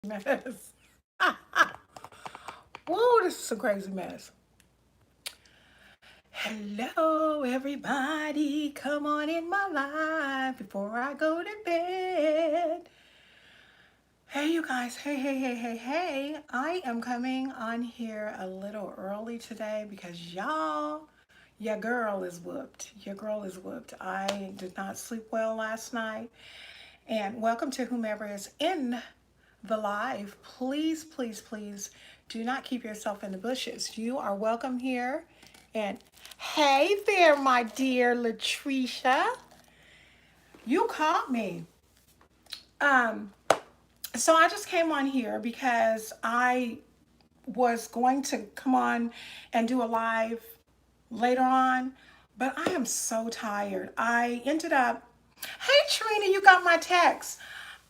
Mess. Whoa, this is a crazy mess. Hello, everybody. Come on in my life before I go to bed. Hey, you guys. Hey. I am coming on here a little early today because your girl is whooped. Your girl is whooped. I did not sleep well last night. And welcome to whomever is in the live. Please do not keep yourself in the bushes. You are welcome here. And hey there, my dear Latricia. You caught me. Um, so I just came on here because I was going to come on and do a live later on, but I am so tired. I ended up, hey Trina, you got my text.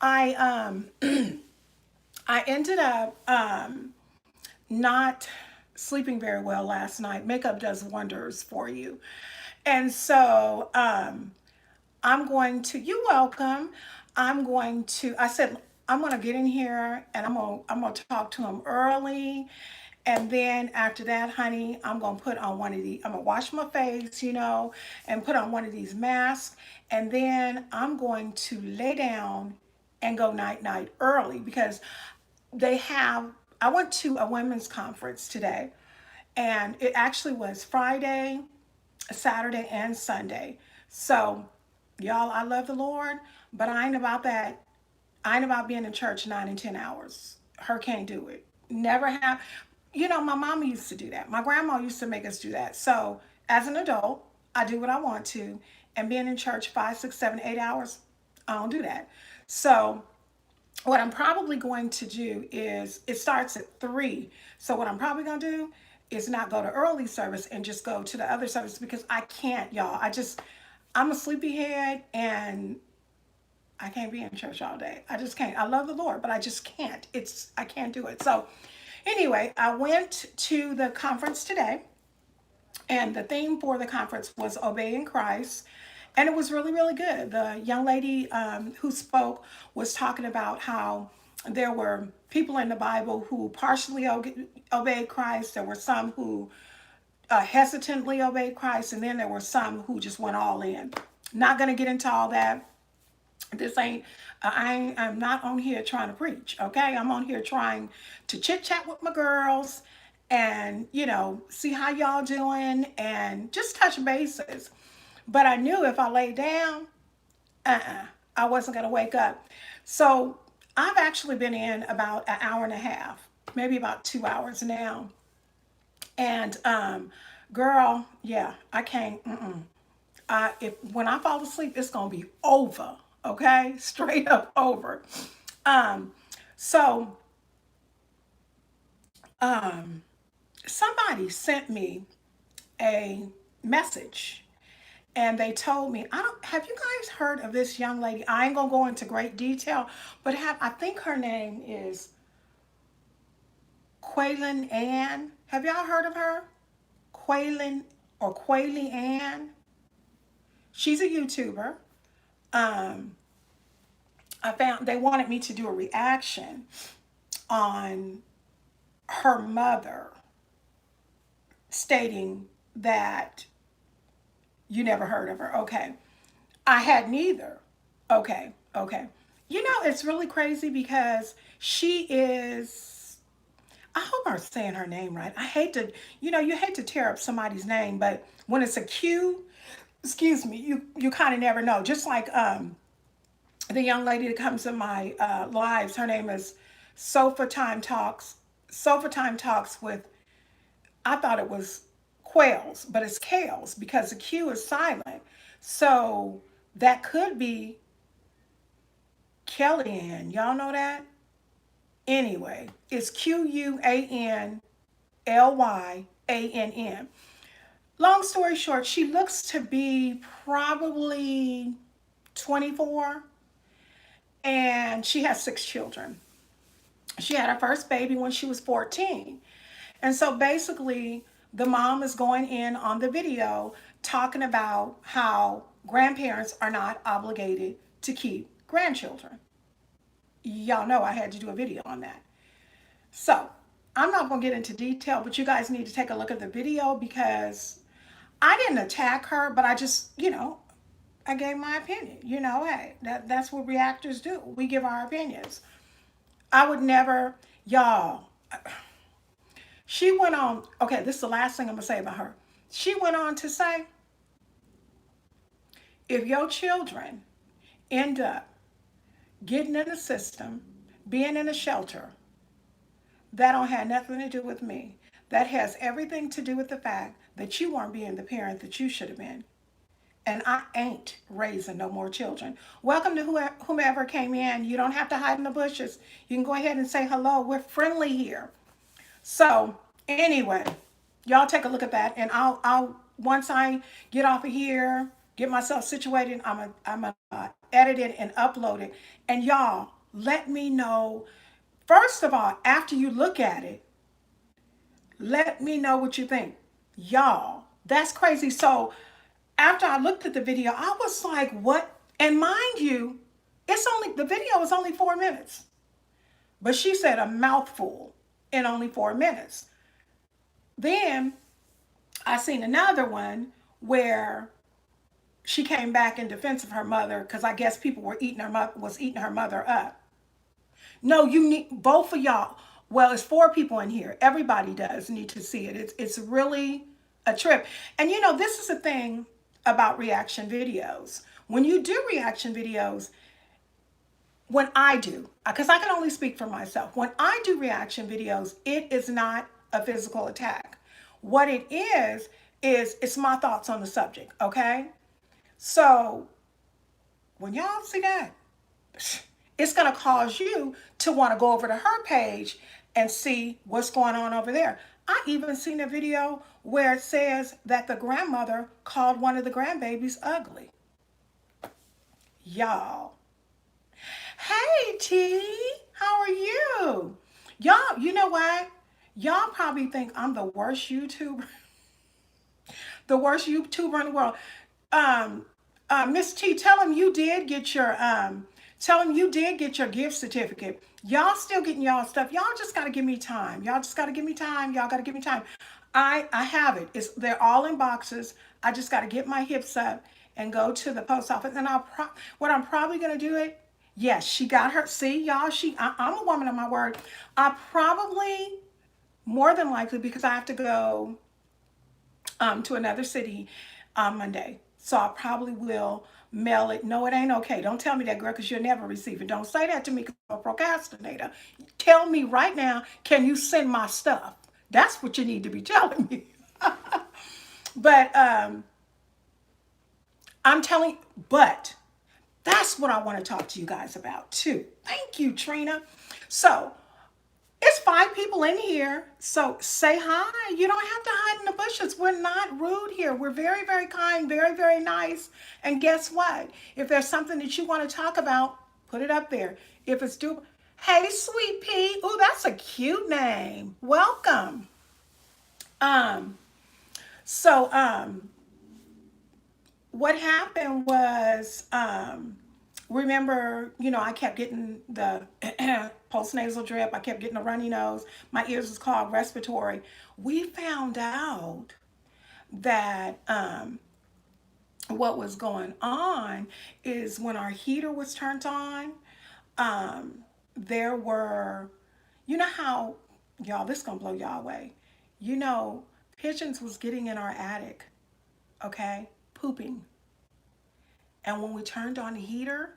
I I ended up not sleeping very well last night. Makeup does wonders for you. And so I'm going to, you're welcome. I said, I'm going to get in here and I'm going to talk to him early. And then after that, honey, I'm going to put on one of these, I'm going to wash my face, and put on one of these masks. And then I'm going to lay down and go night early because they have, I went to a women's conference today and it actually was Friday, Saturday, and Sunday. So, y'all, I love the Lord, but I ain't about that. I ain't about being in church 9 and 10 hours. Her can't do it. Never have. My mama used to do that. My grandma used to make us do that. So, as an adult, I do what I want to. And being in church 5, 6, 7, 8 hours, I don't do that. So, what I'm probably going to do is it starts at 3. So what I'm probably going to do is not go to early service and just go to the other service because I can't, y'all. I'm a sleepyhead and I can't be in church all day. I just can't. I love the Lord, but I just can't. I can't do it. So anyway, I went to the conference today and the theme for the conference was Obeying Christ. And it was really, really good. The young lady who spoke was talking about how there were people in the Bible who partially obeyed Christ. There were some who hesitantly obeyed Christ. And then there were some who just went all in. Not going to get into all that. This ain't, I'm not on here trying to preach, okay? I'm on here trying to chit chat with my girls and, see how y'all doing and just touch bases. But I knew if I laid down, I wasn't going to wake up. So I've actually been in about an hour and a half, maybe about 2 hours now. And girl, yeah, I can't. If when I fall asleep, it's gonna be over. Okay, straight up over. Um, so um, somebody sent me a message and they told me, I don't have you guys heard of this young lady? I ain't gonna go into great detail, but I think her name is Quaylin Ann. Have y'all heard of her? Quaylin or Quayley Ann. She's a YouTuber. Um, I found they wanted me to do a reaction on her mother stating that you never heard of her. Okay. I had neither. Okay. It's really crazy because she is, I hope I'm saying her name right. I hate to, you hate to tear up somebody's name, but when it's a Q, excuse me, you kind of never know. Just like the young lady that comes in my lives, her name is Sofa Time Talks. Sofa Time Talks with, I thought it was Quails, but it's Kales because the Q is silent. So that could be Kellyanne. Y'all know that? Anyway, it's Quanlyann. Long story short, she looks to be probably 24 and she has 6 children. She had her first baby when she was 14. And so basically, the mom is going in on the video talking about how grandparents are not obligated to keep grandchildren. Y'all know I had to do a video on that. So I'm not going to get into detail, but you guys need to take a look at the video because I didn't attack her, but I just, I gave my opinion. Hey, that's what reactors do. We give our opinions. I would never, y'all. She went on, okay, this is the last thing I'm going to say about her. She went on to say, if your children end up getting in the system, being in a shelter, that don't have nothing to do with me. That has everything to do with the fact that you weren't being the parent that you should have been. And I ain't raising no more children. Welcome to whomever came in. You don't have to hide in the bushes. You can go ahead and say hello. We're friendly here. So anyway, y'all take a look at that, and I'll once I get off of here, get myself situated, I'm a edit it and upload it, and y'all let me know. First of all, after you look at it, let me know what you think, y'all. That's crazy. So after I looked at the video, I was like, what? And mind you, the video is only 4 minutes, but she said a mouthful in only 4 minutes. Then I seen another one where she came back in defense of her mother because I guess people were eating her mother up. No, you need both of y'all. Well, it's 4 people in here. Everybody does need to see it. It's really a trip. And this is the thing about reaction videos. When you do reaction videos, when I do, because I can only speak for myself, when I do reaction videos, it is not a physical attack. What it is it's my thoughts on the subject, okay? So when y'all see that, it's going to cause you to want to go over to her page and see what's going on over there. I even seen a video where it says that the grandmother called one of the grandbabies ugly. Y'all. Hey T, how are you? Y'all, you know what? Y'all probably think I'm the worst YouTuber, the worst YouTuber in the world. Um, Miss T, tell him you did get your gift certificate. Y'all still getting y'all stuff. Y'all just gotta give me time. Y'all just gotta give me time. Y'all gotta give me time. I have it. They're all in boxes. I just gotta get my hips up and go to the post office. And what I'm probably gonna do it. Yes, she got her. See, y'all. I'm a woman of my word. I probably more than likely because I have to go to another city on Monday. So I probably will mail it. No, it ain't okay. Don't tell me that, girl, because you'll never receive it. Don't say that to me because I'm a procrastinator. Tell me right now, can you send my stuff? That's what you need to be telling me. But I'm telling, but that's what I want to talk to you guys about too. Thank you, Trina. So it's 5 people in here. So say hi. You don't have to hide in the bushes. We're not rude here. We're very, very kind, very, very nice. And guess what? If there's something that you want to talk about, put it up there. If it's do, hey, sweet pea. Ooh, that's a cute name. Welcome. Um, so what happened was remember, I kept getting the postnasal drip. I kept getting a runny nose. My ears was clogged, respiratory. We found out that what was going on is when our heater was turned on, there were, how, y'all, this is going to blow y'all away. You know, pigeons was getting in our attic, okay, pooping. And when we turned on the heater,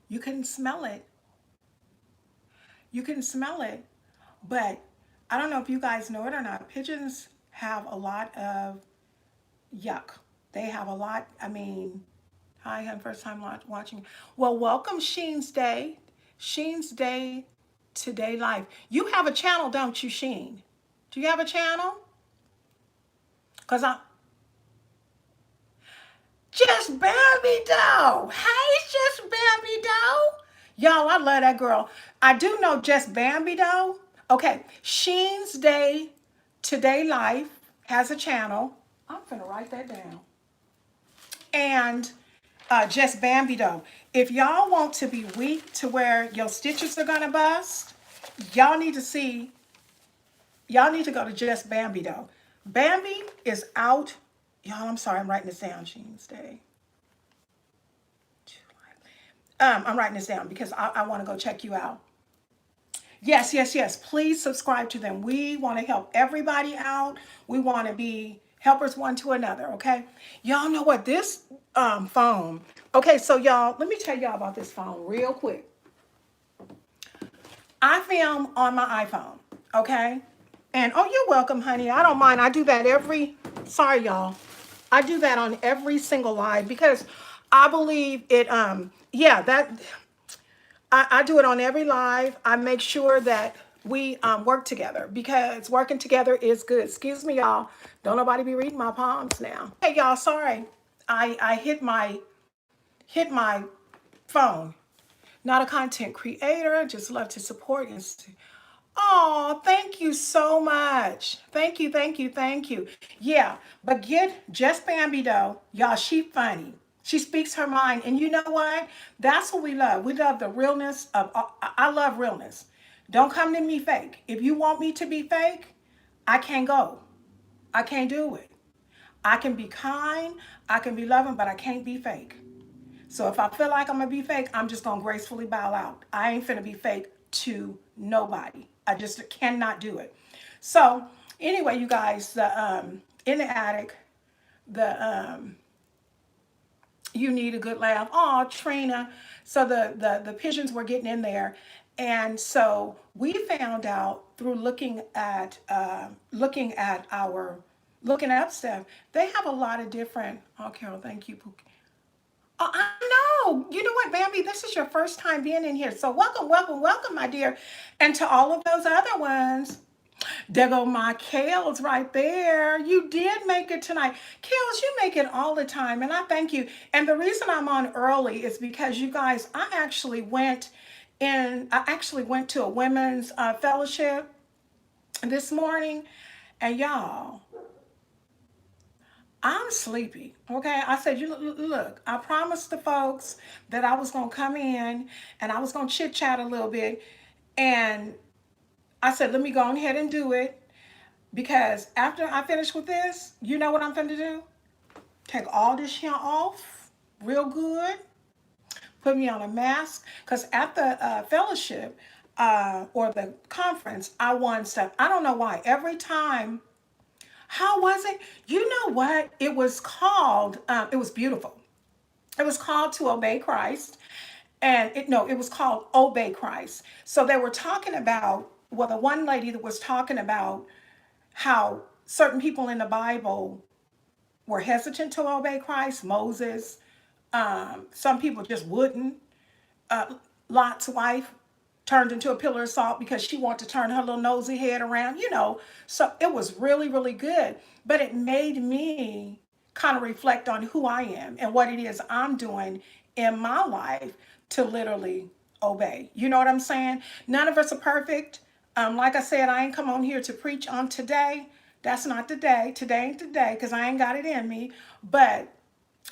you couldn't smell it. You couldn't smell it. But I don't know if you guys know it or not. Pigeons have a lot of yuck. They have a lot. I mean, hi, I'm first time watching. Well, welcome Sheen's Day. Sheen's Day Today Life. You have a channel, don't you, Sheen? Do you have a channel? Because I'm Just Bambi Doe. Hey, Just Bambi Doe. Y'all, I love that girl. I do know Just Bambi Doe. Okay, Sheen's Day Today Life has a channel. I'm gonna write that down. And Just Bambi though. If y'all want to be weak to where your stitches are gonna bust, y'all need to see, y'all need to go to Just Bambi though. Bambi is out. Y'all, I'm sorry, I'm writing this down. Jeans Day. I'm writing this down because I want to go check you out. Yes, yes, yes. Please subscribe to them. We want to help everybody out. We want to be helpers one to another. Okay. Y'all know what this phone. Okay, so y'all, let me tell y'all about this phone real quick. I film on my iPhone. Okay. And oh, you're welcome, honey. I don't mind. I do that every. Sorry, y'all. I do that on every single live because I believe it. Yeah, that I do it on every live. I make sure that we work together because working together is good. Excuse me, y'all. Don't nobody be reading my palms now. Hey, y'all. Sorry, I hit my phone. Not a content creator. Just love to support and. Oh, thank you so much. Thank you, thank you, thank you. Yeah, but get Just Bambi though. Y'all, she funny. She speaks her mind. And you know what? That's what we love. We love the realness of, I love realness. Don't come to me fake. If you want me to be fake, I can't go. I can't do it. I can be kind, I can be loving, but I can't be fake. So if I feel like I'm gonna be fake, I'm just gonna gracefully bow out. I ain't finna be fake to nobody. I just cannot do it. So anyway, you guys, the in the attic, the you need a good laugh. Oh, Trina. So the pigeons were getting in there, and so we found out through looking up stuff. They have a lot of different. Oh, Carol, thank you, Pookie. Oh, I know. You know what, Bambi? This is your first time being in here. So welcome, welcome, welcome, my dear. And to all of those other ones, there go my Kales right there. You did make it tonight. Kales, you make it all the time. And I thank you. And the reason I'm on early is because you guys, I actually went to a women's fellowship this morning. And y'all, I'm sleepy. Okay. I said, you look, I promised the folks that I was going to come in and I was going to chit chat a little bit. And I said, let me go ahead and do it because after I finish with this, you know what I'm going to do? Take all this here off real good, put me on a mask. Because at the fellowship or the conference, I won stuff. I don't know why. Every time. How was it? You know what? It was called, it was beautiful. It was called To Obey Christ. And it was called Obey Christ. So they were talking about, well, the one lady that was talking about how certain people in the Bible were hesitant to obey Christ, Moses. Some people just wouldn't. Lot's wife turned into a pillar of salt because she wanted to turn her little nosy head around. So it was really, really good. But it made me kind of reflect on who I am and what it is I'm doing in my life to literally obey. You know what I'm saying? None of us are perfect. Like I said, I ain't come on here to preach on today. That's not the day. Today ain't the day because I ain't got it in me. But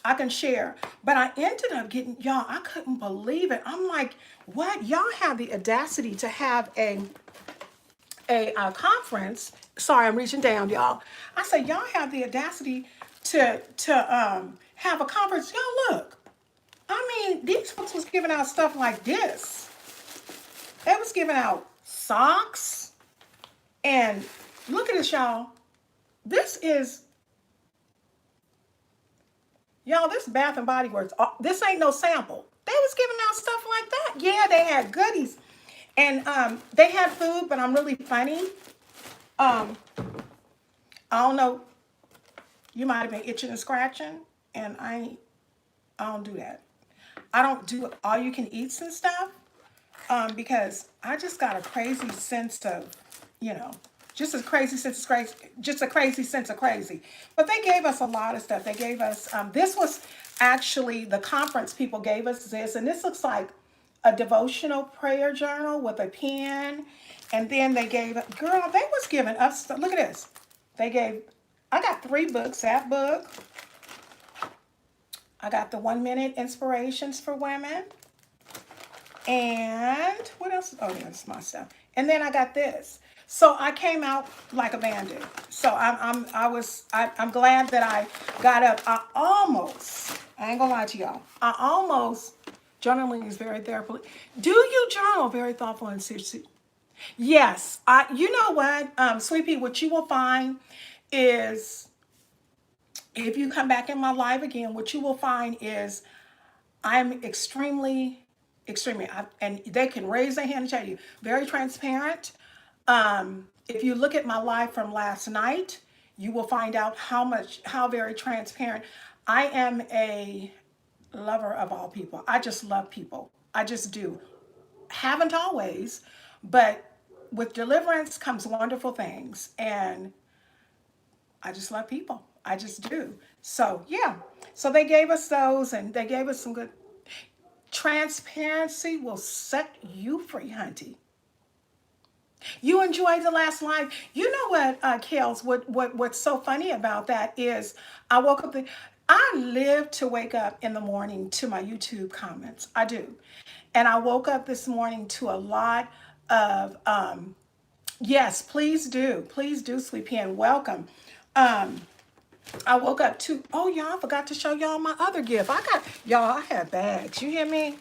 I can share. But I ended up getting, y'all, I couldn't believe it. I'm like, what? Y'all have the audacity to have a conference. Sorry, I'm reaching down, y'all. I said, y'all have the audacity to have a conference. Y'all look. I mean, these folks was giving out stuff like this. They was giving out socks. And look at this, y'all. This is Y'all, this Bath and Body Works, this ain't no sample. They was giving out stuff like that. Yeah, they had goodies. And they had food, but I'm really funny. Um, I don't know. You might have been itching and scratching, and I don't do that. I don't do all you can eats and stuff because I just got a crazy sense of, you know, just a crazy sense of crazy, just a crazy sense of crazy. But they gave us a lot of stuff. They gave us, this was actually the conference people gave us this, and this looks like a devotional prayer journal with a pen. And then they gave, girl, they was giving us, look at this. They gave, I got 3 books, that book. I got the 1 minute inspirations for women. And what else? Oh, that's my stuff. And then I got this. So I came out like a bandit. So I'm glad that I got up. I ain't gonna lie to y'all. Journaling is very therapeutic. Do you journal? Very thoughtful and serious. Yes, you know what, Sweet Pea, what you will find is if you come back in my live again, what you will find is I'm extremely, and they can raise their hand and tell you, very transparent. If you look at my live from last night, you will find out how very transparent. I am a lover of all people. I just love people. I just do. Haven't always, but with deliverance comes wonderful things. And I just love people. I just do. So, yeah. So they gave us those and they gave us some good. Transparency will set you free, hunty. You enjoyed the last live. You know what, Kels, what's so funny about that is I woke up, I live to wake up in the morning to my YouTube comments. I do. And I woke up this morning to a lot of, yes, please do. Please do, Sweet Pea, and welcome. I woke up to, oh, y'all, I forgot to show y'all my other gift. Y'all, I have bags. You hear me?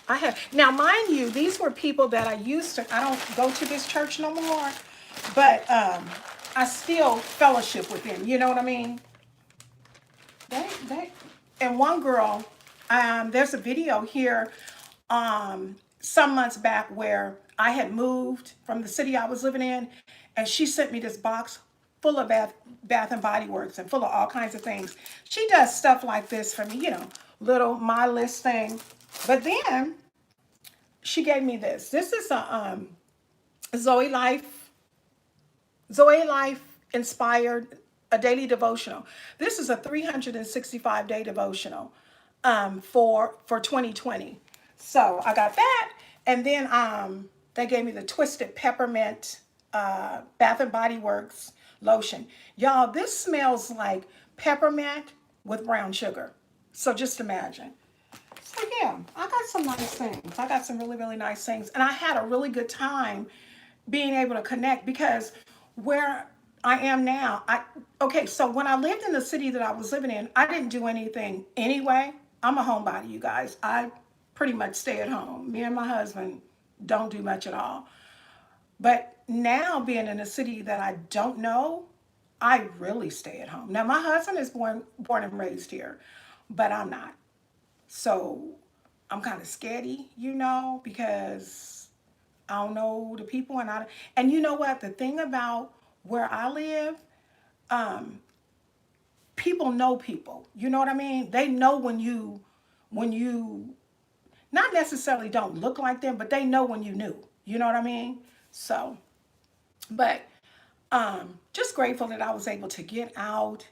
I have. Now, mind you, these were people that I don't go to this church no more, but I still fellowship with them. You know what I mean? They, and one girl, there's a video here some months back where I had moved from the city I was living in, and she sent me this box full of Bath and Body Works and full of all kinds of things. She does stuff like this for me, little my list thing. But then she gave me this. This is a Zoe Life, Zoe Life inspired a daily devotional. This is a 365-day devotional for 2020. So I got that, and then they gave me the Twisted Peppermint Bath and Body Works lotion. Y'all, this smells like peppermint with brown sugar. So just imagine. So yeah, I got some nice things. I got some really, really nice things. And I had a really good time being able to connect because where I am now, okay, so when I lived in the city that I was living in, I didn't do anything anyway. I'm a homebody, you guys. I pretty much stay at home. Me and my husband don't do much at all. But now being in a city that I don't know, I really stay at home. Now my husband is born and raised here, but I'm not. So I'm kind of scaredy, because I don't know the people, and you know what? The thing about where I live, people know people. You know what I mean? They know when you not necessarily don't look like them, but they know when you knew. You know what I mean? So, but just grateful that I was able to get out.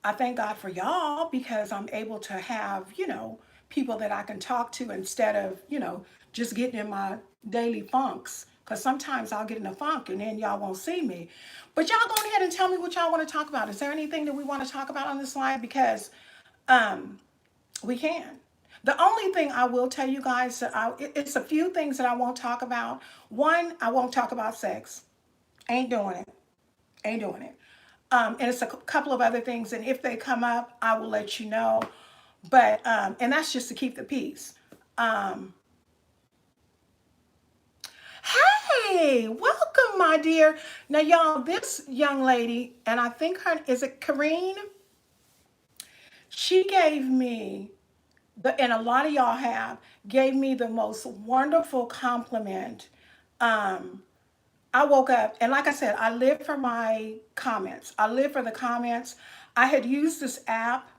I thank God for y'all because I'm able to have, people that I can talk to instead of, just getting in my daily funks. Because sometimes I'll get in a funk and then y'all won't see me. But y'all go ahead and tell me what y'all want to talk about. Is there anything that we want to talk about on this live? Because we can. The only thing I will tell you guys that it's a few things that I won't talk about. One, I won't talk about sex. Ain't doing it. Ain't doing it. And it's a couple of other things. And if they come up, I will let you know. But, and that's just to keep the peace. Hey, welcome, my dear. Now, y'all, this young lady, and I think is it Kareen? She gave me, and a lot of y'all gave me the most wonderful compliment. I woke up, and like I said, I live for my comments. I live for the comments. I had used this app,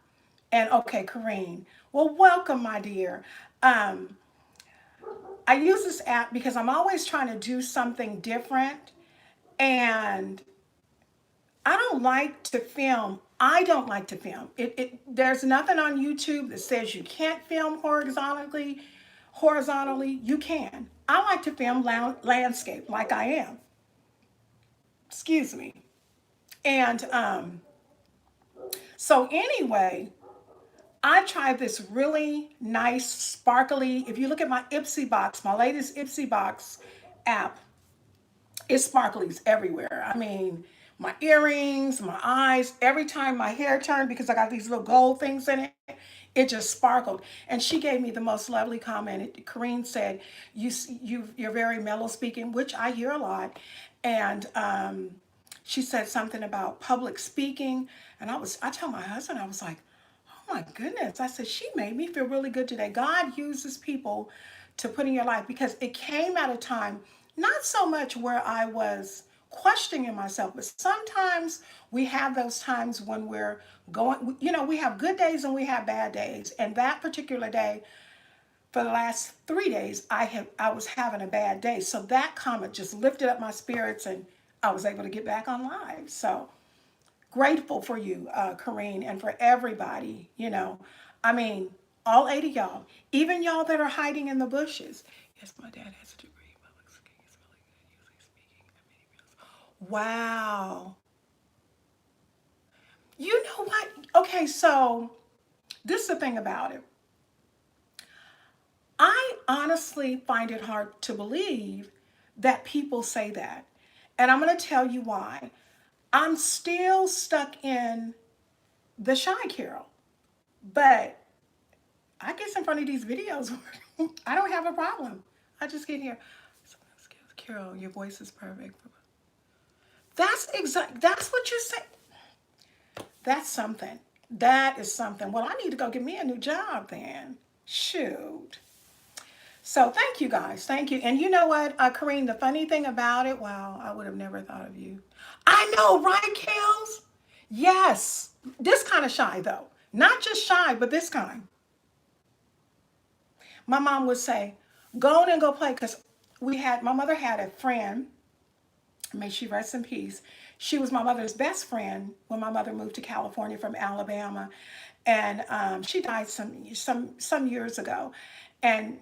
and okay, Kareen. Well, welcome, my dear. I use this app because I'm always trying to do something different, and I don't like to film. I don't like to film. There's nothing on YouTube that says you can't film horizontally. Horizontally, you can. I like to film landscape like I am. Excuse me. And so anyway, I tried this really nice, sparkly. If you look at my Ipsy box, my latest Ipsy box app, it's sparklies everywhere. I mean, my earrings, my eyes, every time my hair turned, because I got these little gold things in it, it just sparkled. And she gave me the most lovely comment. Corrine said, you're very mellow speaking," which I hear a lot. And she said something about public speaking. And I told my husband, I was like, "Oh my goodness." I said, "She made me feel really good today." God uses people to put in your life, because it came at a time, not so much where I was questioning myself, but sometimes we have those times when we're going, we have good days and we have bad days. And that particular day, for the last 3 days, I was having a bad day. So that comment just lifted up my spirits, and I was able to get back on live. So grateful for you, Corrine, and for everybody. I mean, all 80 y'all, even y'all that are hiding in the bushes. Yes, my dad has a degree in public speaking. He's really good, usually speaking at many meals. Wow. You know what? Okay, so this is the thing about it. I honestly find it hard to believe that people say that. And I'm going to tell you why. I'm still stuck in the shy Carol. But I get in front of these videos. I don't have a problem. I just get here. Carol, your voice is perfect. That's what you say. That's something. That is something. Well, I need to go get me a new job then. Shoot. So thank you guys. Thank you. And you know what, Kareen, the funny thing about it, wow, I would have never thought of you. I know, right, Kels? Yes. This kind of shy, though. Not just shy, but this kind. My mom would say, "Go on and go play," because my mother had a friend, may she rest in peace. She was my mother's best friend when my mother moved to California from Alabama, and she died some years ago, and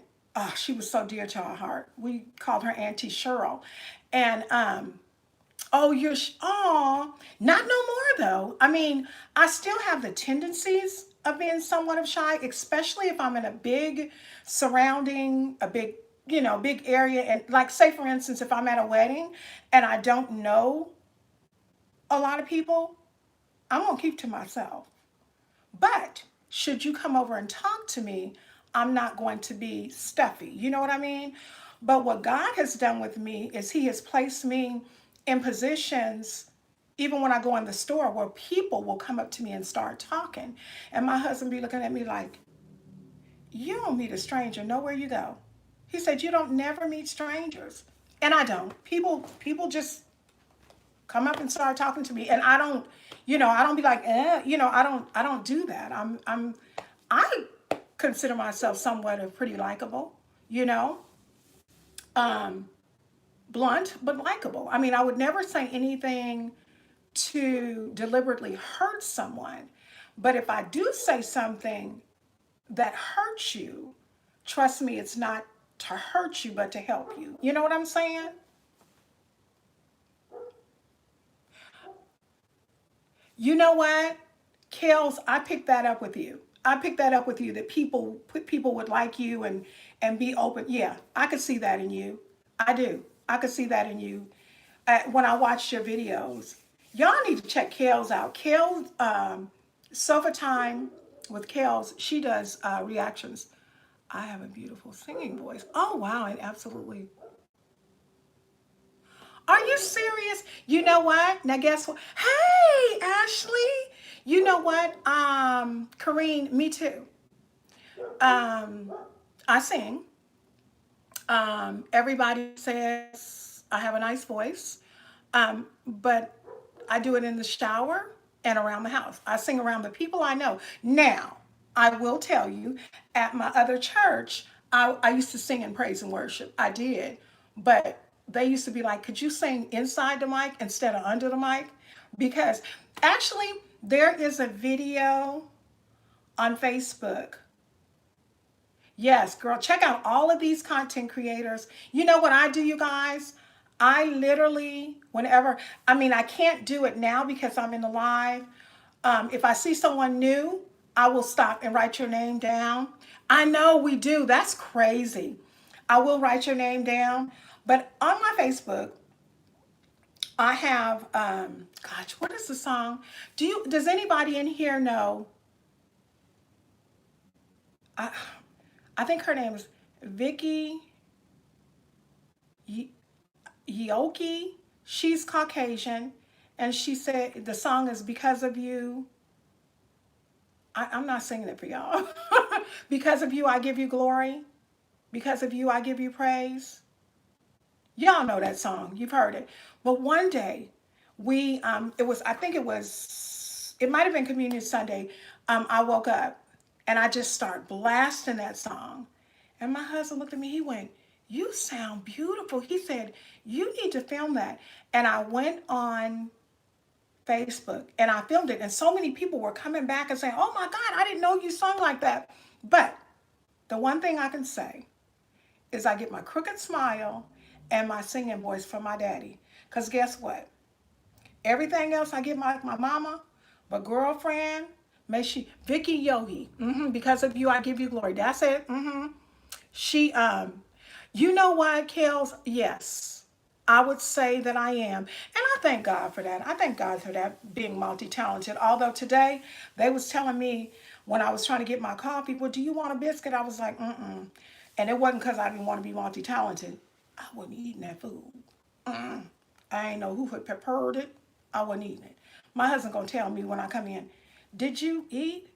she was so dear to our heart. We called her Auntie Cheryl, and oh, not no more though. I mean, I still have the tendencies of being somewhat of shy, especially if I'm in a big surrounding, a big, big area. And like, say for instance, if I'm at a wedding and I don't know a lot of people, I'm gonna keep to myself. But should you come over and talk to me, I'm not going to be stuffy. You know what I mean? But what God has done with me is He has placed me in positions, even when I go in the store, where people will come up to me and start talking. And my husband be looking at me like, "You don't meet a stranger nowhere you go." He said, "You don't never meet strangers." And I don't. People just come up and start talking to me, and I don't be like, I don't do that. I consider myself somewhat of pretty likable, you know, um, blunt but likable. I mean, I would never say anything to deliberately hurt someone, but if I do say something that hurts you, trust me, it's not to hurt you but to help you. You know what I'm saying? You know what, Kels, I picked that up with you. I picked that up with you, that people would like you and be open. Yeah, I could see that in you. I do. I could see that in you. When I watched your videos, y'all need to check Kels out. Kels, Sofa Time with Kels, she does reactions. I have a beautiful singing voice. Oh wow, and absolutely. Are you serious? You know what? Now guess what? Hey, Ashley. You know what? Kareen, me too. Um, I sing. Everybody says I have a nice voice. But I do it in the shower and around the house. I sing around the people I know. Now, I will tell you, at my other church, I used to sing in praise and worship. I did. But they used to be like, "Could you sing inside the mic instead of under the mic?" Because actually, there is a video on Facebook. Yes, girl, check out all of these content creators. You know what I do, you guys? I literally, whenever, I mean, I can't do it now because I'm in the live. If I see someone new, I will stop and write your name down. I know we do. That's crazy. I will write your name down. But on my Facebook, I have gosh, what is the song? Does anybody in here know I I think her name is Vicky Yoki. She's Caucasian, and she said the song is Because of You. I'm not singing it for y'all. Because of you, I give you glory. Because of you, I give you praise. Y'all know that song. You've heard it. But one day, it was, I think it might have been Communion Sunday. I woke up and I just started blasting that song. And my husband looked at me, he went, "You sound beautiful." He said, "You need to film that." And I went on Facebook and I filmed it. And so many people were coming back and saying, "Oh my God, I didn't know you sung like that." But the one thing I can say is I get my crooked smile and my singing voice from my daddy. Because guess what? Everything else I get my mama, but girlfriend, may she, Vicky Yogi, because of you, I give you glory. That's it. She, you know what, Kels? Yes, I would say that I am. And I thank God for that. I thank God for that, being multi-talented. Although today, they was telling me when I was trying to get my coffee, well, do you want a biscuit? I was like, mm-mm. And it wasn't because I didn't want to be multi-talented. I wasn't eating that food. Mm-mm. I ain't know who had prepared it. I wasn't eating it. My husband gonna tell me when I come in, did you eat?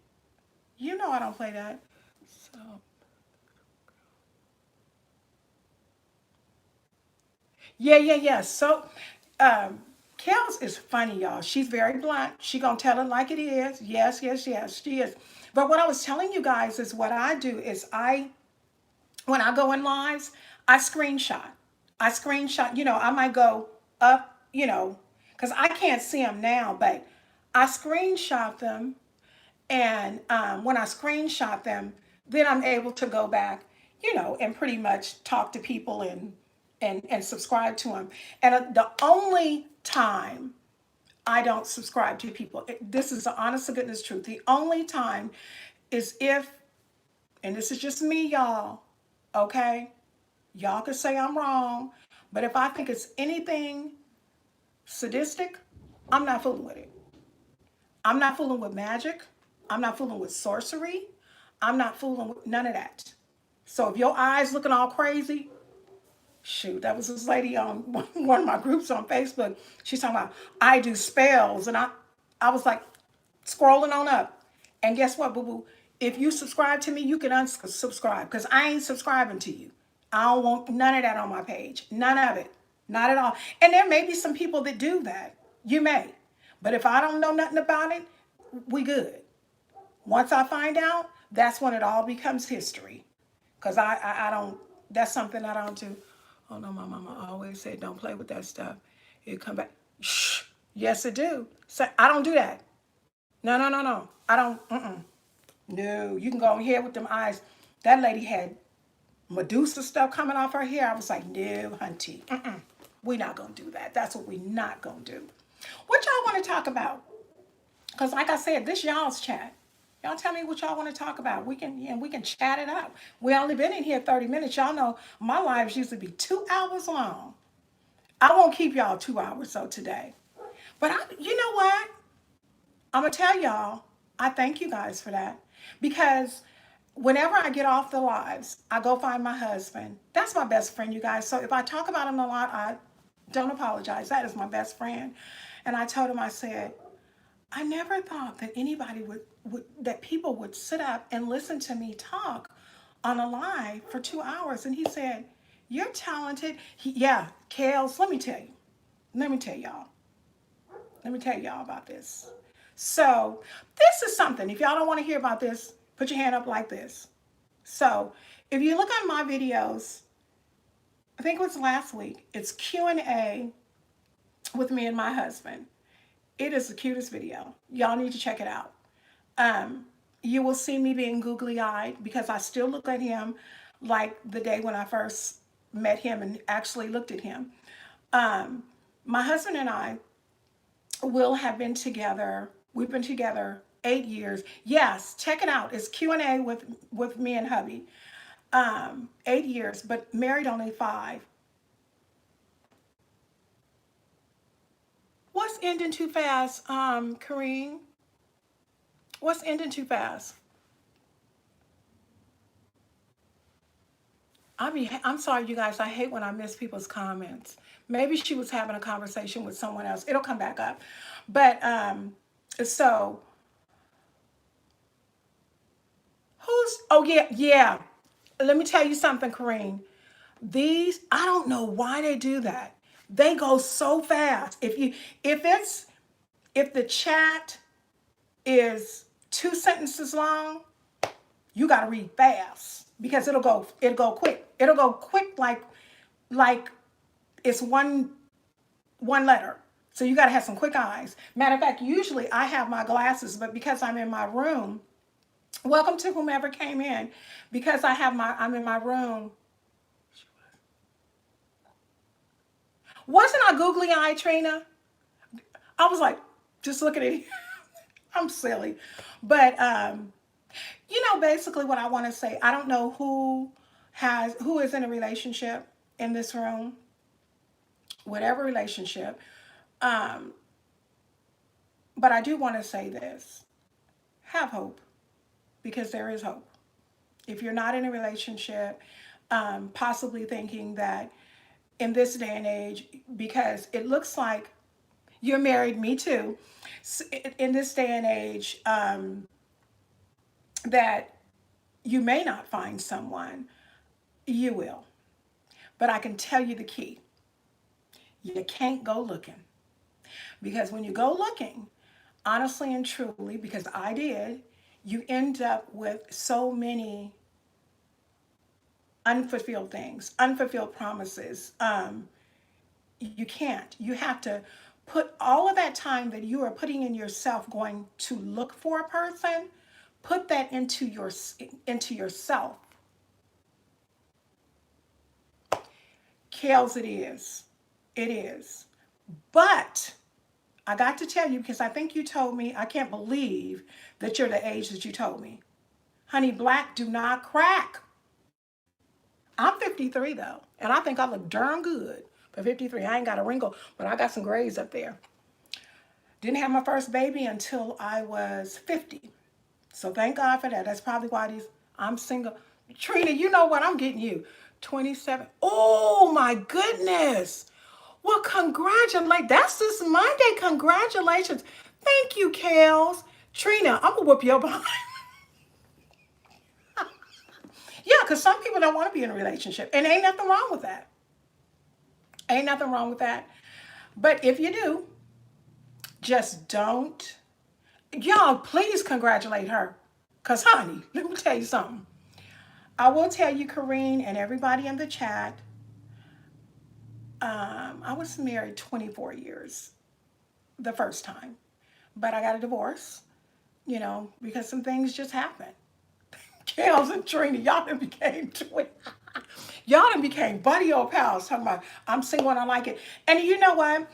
You know I don't play that. So yeah. So, Kels is funny, y'all. She's very blunt. She gonna tell it like it is. Yes. She is. But what I was telling you guys is what I do is when I go in lives, I screenshot. I screenshot. I might go up. Because I can't see them now, but I screenshot them, and when I screenshot them, then I'm able to go back, and pretty much talk to people and subscribe to them. And the only time I don't subscribe to people, this is the honest to goodness truth. The only time is if, and this is just me, y'all. Okay, y'all could say I'm wrong, but if I think it's anything sadistic, I'm not fooling with it. I'm not fooling with magic. I'm not fooling with sorcery. I'm not fooling with none of that. So if your eyes looking all crazy, shoot, that was this lady on one of my groups on Facebook. She's talking about I do spells, and I was like scrolling on up, and guess what, boo boo? If you subscribe to me, you can unsubscribe because I ain't subscribing to you. I don't want none of that on my page. None of it. Not at all. And there may be some people that do that. You may. But if I don't know nothing about it, we good. Once I find out, that's when it all becomes history. Because I don't, that's something I don't do. Oh no, my mama always said, don't play with that stuff. It come back. Shh. Yes, it do. So I don't do that. No. I don't, no. You can go in here with them eyes. That lady had Medusa stuff coming off her hair. I was like, no, hunty. We not going to do that. That's what we not going to do. What y'all want to talk about? Because like I said, this y'all's chat. Y'all tell me what y'all want to talk about. We can chat it up. We only been in here 30 minutes. Y'all know my lives used to be 2 hours long. I won't keep y'all 2 hours so today. But you know what? I'm gonna tell y'all, I thank you guys for that. Because whenever I get off the lives, I go find my husband. That's my best friend, you guys. So if I talk about him a lot, I don't apologize. That is my best friend. And I told him, I said, I never thought that anybody that people would sit up and listen to me talk on a live for 2 hours. And he said, you're talented. Yeah, Kales, let me tell you. Let me tell y'all. Let me tell y'all about this. So this is something. If y'all don't want to hear about this, put your hand up like this. So if you look on my videos, I think it was last week, it's Q&A with me and my husband. It is the cutest video. Y'all need to check it out. You will see me being googly-eyed because I still look at him like the day when I first met him and actually looked at him. My husband and I will have been together. We've been together 8 years. Yes, check it out. It's Q&A with me and hubby. 8 years, but married only 5. What's ending too fast, Kareem? What's ending too fast? I'm sorry, you guys. I hate when I miss people's comments. Maybe she was having a conversation with someone else. It'll come back up. But so who's? Oh yeah, yeah. Let me tell you something, Kareem. These I don't know why they do that. They go so fast. If it's if the chat is 2 sentences long, you got to read fast because it'll go quick. It'll go quick like it's one letter. So you got to have some quick eyes. Matter of fact, usually I have my glasses, but because I'm in my room, welcome to whomever came in. Because I'm in my room. Wasn't I googly eyed, Trina? I was like, just looking at it. I'm silly. But basically what I want to say, I don't know who is in a relationship in this room, whatever relationship. Um, but I do want to say this. Have hope because there is hope. If you're not in a relationship, possibly thinking that in this day and age, because it looks like you're married, me too, in this day and age, that you may not find someone, you will. But I can tell you the key. You can't go looking. Because when you go looking, honestly and truly, because I did, you end up with so many unfulfilled things, unfulfilled promises. You can't. You have to put all of that time that you are putting in yourself going to look for a person, put that into yourself. Kales, it is. It is. But I got to tell you because I think you told me, I can't believe that you're the age that you told me. Honey, black do not crack. I'm 53 though, and I think I look darn good for 53. I ain't got a wrinkle, but I got some grays up there. Didn't have my first baby until I was 50. So thank God for that. That's probably why I'm single. Trina, you know what? I'm getting you. 27. Oh my goodness. Well, congratulations. That's this Monday. Congratulations. Thank you, Kels. Trina, I'm gonna whoop your behind. Yeah, because some people don't want to be in a relationship. And ain't nothing wrong with that. Ain't nothing wrong with that. But if you do, just don't. Y'all, please congratulate her. Because, honey, let me tell you something. I will tell you, Kareen, and everybody in the chat, I was married 24 years the first time. But I got a divorce, because some things just happened. Kels and Trina, y'all done became twins. Y'all done became buddy old pals talking about I'm single and I like it. And you know what?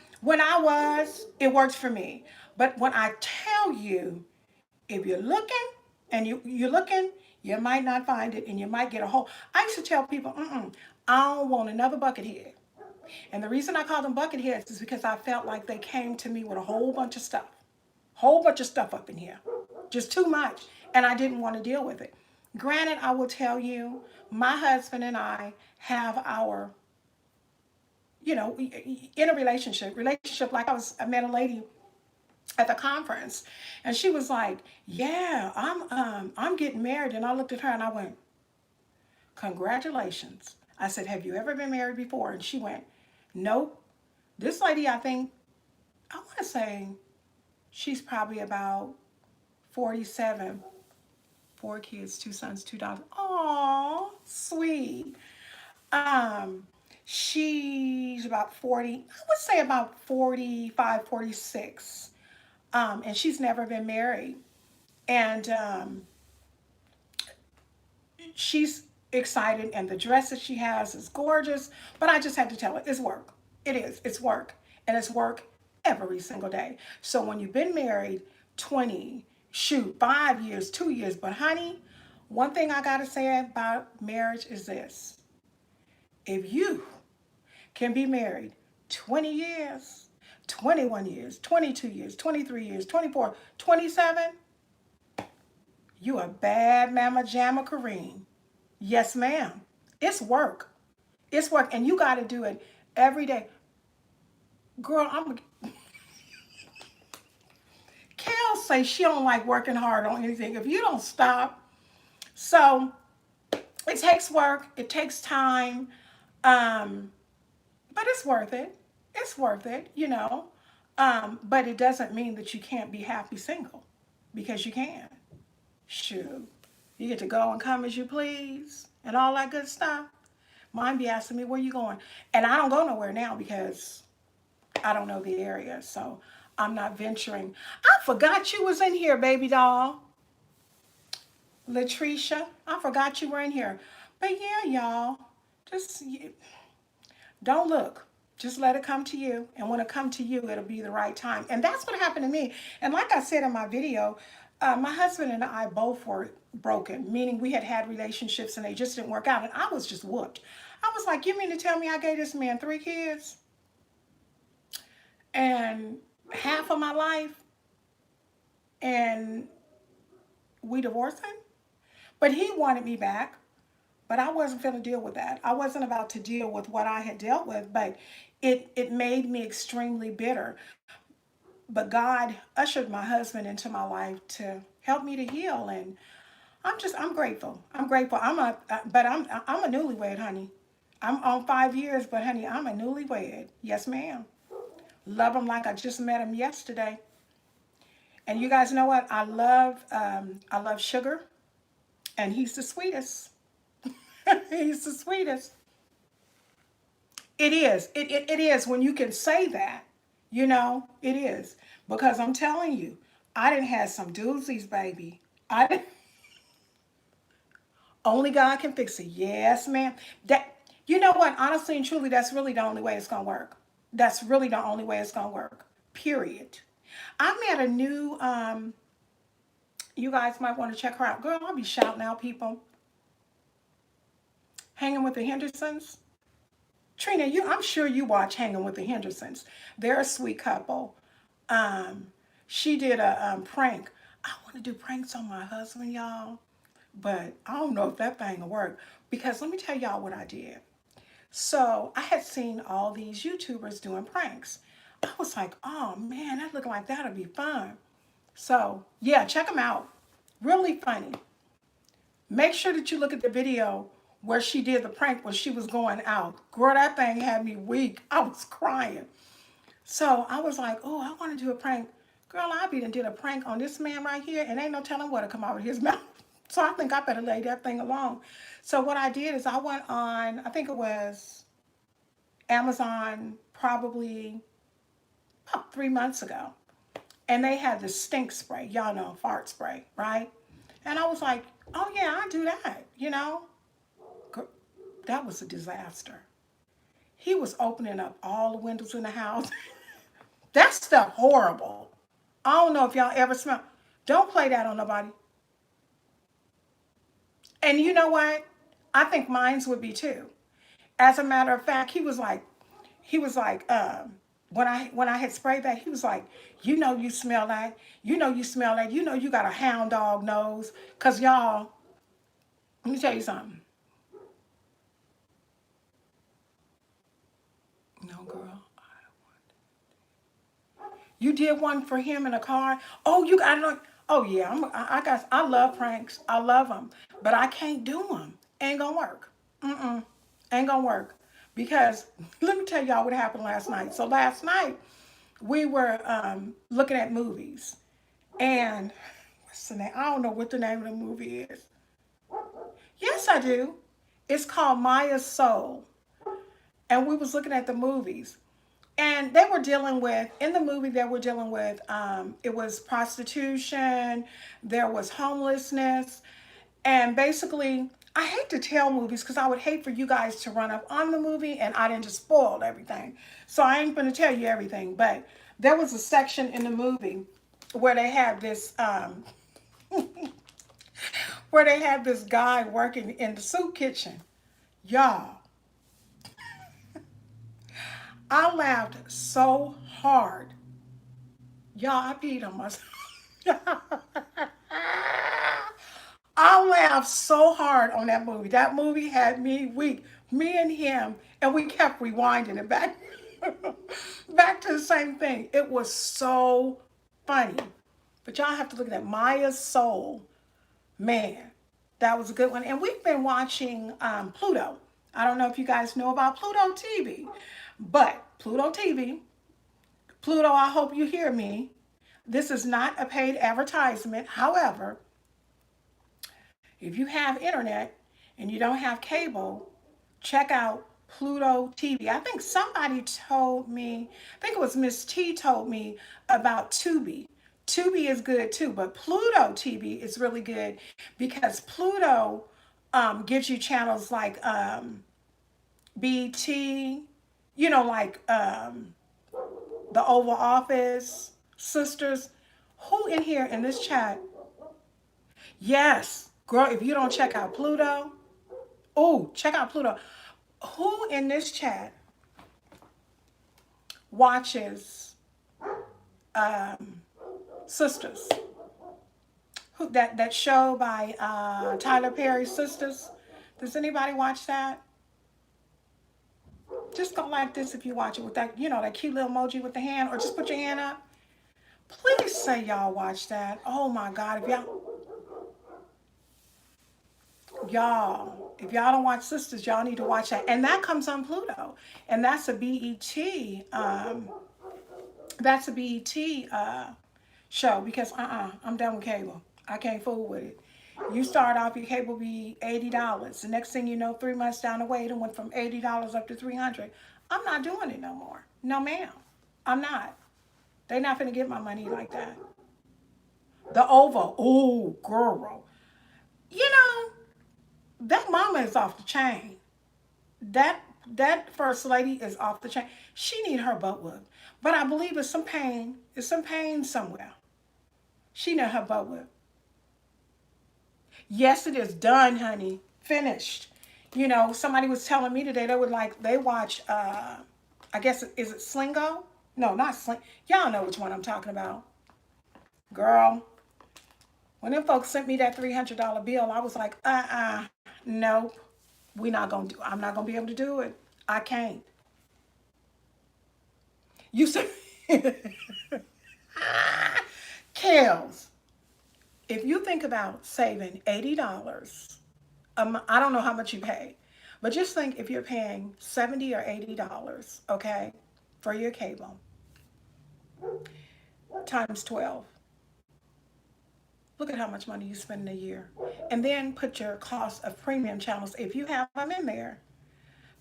It worked for me. But when I tell you, if you're looking and you're looking, you might not find it and you might get a whole. I used to tell people, I don't want another bucket head. And the reason I call them bucket heads is because I felt like they came to me with a whole bunch of stuff. Whole bunch of stuff up in here. Just too much. And I didn't want to deal with it. Granted, I will tell you, my husband and I have our, in a relationship like I met a lady at the conference and she was like, yeah, I'm getting married. And I looked at her and I went, congratulations. I said, have you ever been married before? And she went, nope. This lady, I want to say she's probably about 47. 4 kids, 2 sons, 2 daughters. Aw, sweet. Um, she's about 40, I would say about 45, 46. And she's never been married. And she's excited, and the dress that she has is gorgeous. But I just had to tell her, it's work. It is. It's work. And it's work every single day. So when you've been married 20 shoot, 5 years, 2 years. But honey, one thing I gotta say about marriage is this. If you can be married 20 years, 21 years, 22 years, 23 years, 24, 27, you a bad mama jamma Kareem. Yes, ma'am. It's work. It's work. And you got to do it every day. Girl, Kel say she don't like working hard on anything. If you don't stop. So it takes work. It takes time. Um, but it's worth it. It's worth it, you know. But it doesn't mean that you can't be happy single, because you can. Shoot. You get to go and come as you please and all that good stuff. Mine be asking me, where you going? And I don't go nowhere now because I don't know the area. So I'm not venturing. I forgot you was in here, baby doll. Latricia, I forgot you were in here. But yeah, y'all, just don't look. Just let it come to you. And when it come to you, it'll be the right time. And that's what happened to me. And like I said in my video, my husband and I both were broken, meaning we had had relationships and they just didn't work out. And I was just whooped. I was like, you mean to tell me I gave this man 3 kids and half of my life and we divorced him? But he wanted me back. But I wasn't going to deal with that. I wasn't about to deal with what I had dealt with, but it made me extremely bitter. But God ushered my husband into my life to help me to heal, and I'm grateful. I'm grateful. I'm a newlywed, honey. I'm on 5 years, but honey, I'm a newlywed. Yes, ma'am. Love him like I just met him yesterday. And you guys know what? I love sugar, and he's the sweetest. He's the sweetest. It is. It is when you can say that, it is. Because I'm telling you, I didn't have some doozies, baby. I didn't, only God can fix it. Yes, ma'am. That, you know what? Honestly and truly, that's really the only way it's gonna work. That's really the only way it's gonna work. Period. I met a new you guys might want to check her out. Girl, I'll be shouting out people. Hanging with the Hendersons. Trina, I'm sure you watch Hanging with the Hendersons. They're a sweet couple. Um, she did a prank. I want to do pranks on my husband, y'all, but I don't know if that thing will work, because let me tell y'all what I did. So I had seen all these YouTubers doing pranks. I was like, oh man, that looked like that'll be fun. So yeah, check them out. Really funny. Make sure that you look at the video where she did the prank when she was going out. Girl, that thing had me weak. I was crying. So I was like, oh, I want to do a prank. Girl, I be done did a prank on this man right here, and ain't no telling what'll come out of his mouth. So I think I better lay that thing alone. So what I did is I went on, I think it was Amazon, probably about 3 months ago. And they had the stink spray. Y'all know, fart spray, right? And I was like, oh yeah, I do that. That was a disaster. He was opening up all the windows in the house. That stuff horrible. I don't know if y'all ever smell. Don't play that on nobody. And you know what? I think mines would be too. As a matter of fact, he was like, when I had sprayed that, he was like, you smell that. You smell that. You got a hound dog nose. Cause y'all, let me tell you something. No, girl. You did one for him in a car. Oh, you got it. Oh yeah, I love pranks. I love them, but I can't do them. Ain't gonna work. Mm-mm. Ain't gonna work, because let me tell y'all what happened last night. So last night we were looking at movies, and what's the name? I don't know what the name of the movie is. Yes, I do. It's called Maya's Soul, and we was looking at the movies. And they were dealing with, in the movie, they were dealing with, it was prostitution, there was homelessness, and basically, I hate to tell movies because I would hate for you guys to run up on the movie and I didn't just spoil everything. So I ain't going to tell you everything, but there was a section in the movie where they had this. where they had this guy working in the soup kitchen. Y'all, I laughed so hard. Y'all, I peed on myself. I laughed so hard on that movie. That movie had me weak. Me and him, and we kept rewinding it back, back to the same thing. It was so funny. But y'all have to look at that. Maya's Soul. Man, that was a good one. And we've been watching Pluto. I don't know if you guys know about Pluto TV, but Pluto TV, Pluto, I hope you hear me. This is not a paid advertisement. However, if you have internet and you don't have cable, check out Pluto TV. I think somebody told me, I think it was Miss T told me about Tubi. Tubi is good too, but Pluto TV is really good because Pluto gives you channels like BT, like the Oval Office, Sisters. Who in here in this chat? Yes, girl, if you don't check out Pluto, oh, check out Pluto. Who in this chat watches Sisters? Who that show by Tyler Perry's Sisters? Does anybody watch that? Just go like this if you watch it with that, that cute little emoji with the hand, or just put your hand up. Please say y'all watch that. Oh my God, if y'all don't watch Sisters, y'all need to watch that. And that comes on Pluto, and that's a BET. That's a BET show because I'm done with cable. I can't fool with it. You start off, your cable be $80. The next thing you know, 3 months down the way, it went from $80 up to $300. I'm not doing it no more. No, ma'am. I'm not. They're not gonna get my money like that. The Oval, oh girl, you know that mama is off the chain. That first lady is off the chain. She need her butt whooped, but I believe it's some pain. It's some pain somewhere. She need her butt whooped. Yes, it is done, honey. Finished. Somebody was telling me today they watch I guess is it Slingo? No, not Sling. Y'all know which one I'm talking about. Girl, when them folks sent me that $300 bill, I was like, nope. I'm not gonna be able to do it. I can't. You said Kales, if you think about saving $80, I don't know how much you pay, but just think if you're paying $70 or $80, okay, for your cable, times 12. Look at how much money you spend in a year. And then put your cost of premium channels, if you have them in there.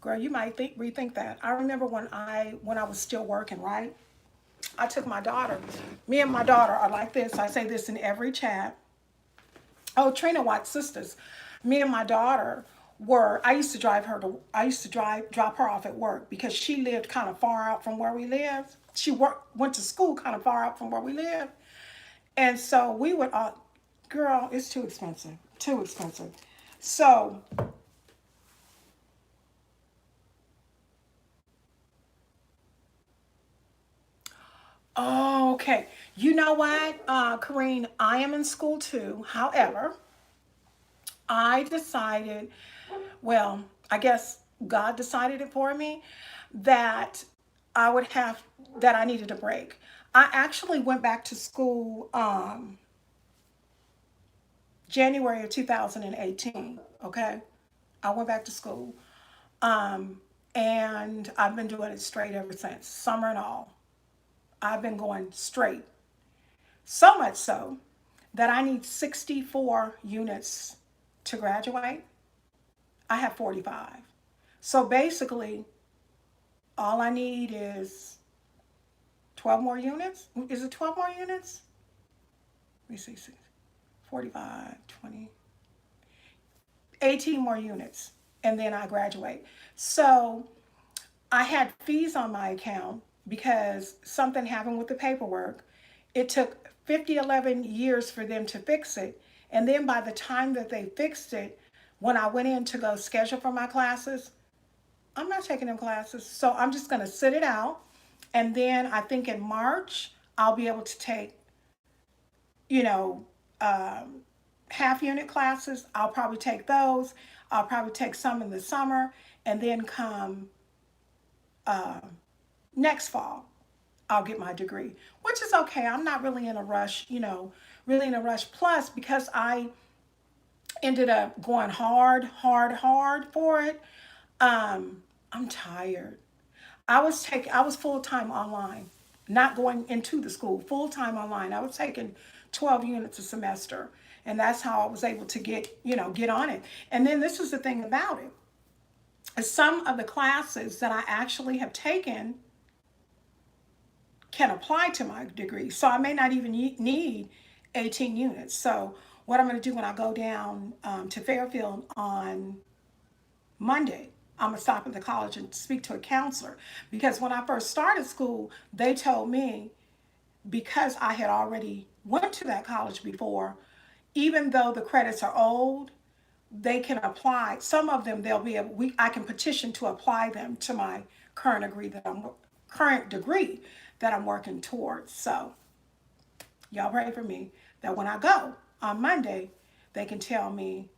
Girl, you might rethink that. I remember when I was still working, right? I took my daughter. Me and my daughter are like this. I say this in every chat. Oh, Trina White Sisters. Me and my daughter I used to drop her off at work because she lived kind of far out from where we lived. She went to school kind of far out from where we lived. And so we would, girl, it's too expensive. Too expensive. So, okay. You know what, Kareen, I am in school too. However, I decided, well, I guess God decided it for me that I would have, that I needed a break. I actually went back to school January of 2018. Okay. I went back to school. And I've been doing it straight ever since, summer and all. I've been going straight. So much so that I need 64 units to graduate. I have 45. So basically, all I need is 12 more units. Is it 12 more units? Let me see, 45, 20, 18 more units, and then I graduate. So I had fees on my account because something happened with the paperwork, It took 50, 11 years for them to fix it. And then by the time that they fixed it, when I went in to go schedule for my classes, I'm not taking them classes. So I'm just going to sit it out. And then I think in March, I'll be able to take, you know, um, half unit classes. I'll probably take those. I'll probably take some in the summer. And then come uh, next fall, I'll get my degree, which is okay. I'm not really in a rush, really in a rush. Plus, because I ended up going hard, hard, hard for it, I'm tired. I was full time online, not going into the school, full time online. I was taking 12 units a semester. And that's how I was able to get on it. And then this is the thing about it. Some of the classes that I actually have taken can apply to my degree. So I may not even need 18 units. So what I'm going to do when I go down to Fairfield on Monday, I'm gonna stop at the college and speak to a counselor, because when I first started school, they told me, because I had already went to that college before, even though the credits are old, they can apply. Some of them they'll be able. I can petition to apply them to my current degree that I'm working towards. So y'all pray for me that when I go on Monday, they can tell me,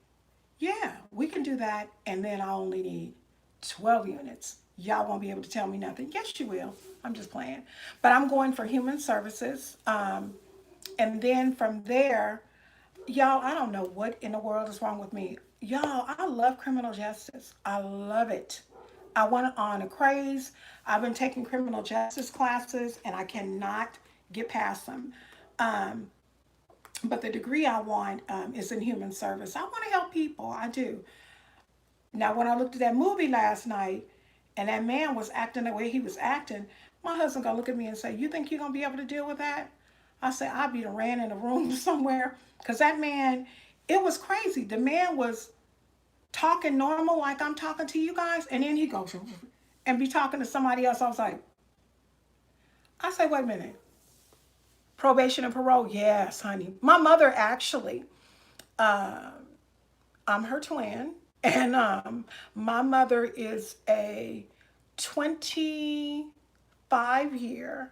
yeah, we can do that, and then I only need 12 units. Y'all won't be able to tell me nothing. Yes, you will. I'm just playing. But I'm going for human services. And then from there, y'all, I don't know what in the world is wrong with me. Y'all, I love criminal justice. I love it. I went on a craze. I've been taking criminal justice classes and I cannot get past them. Um, but the degree I want is in human service. I want to help people. I do. Now, when I looked at that movie last night and that man was acting the way he was acting, my husband gonna look at me and say, "You think you're gonna be able to deal with that?" I said, "I'll be ran in a room somewhere." Because that man, it was crazy. The man was talking normal like I'm talking to you guys, and then he goes and be talking to somebody else. I say, wait a minute. Probation and parole? Yes, honey. My mother actually, uh, I'm her twin, and my mother is a 25-year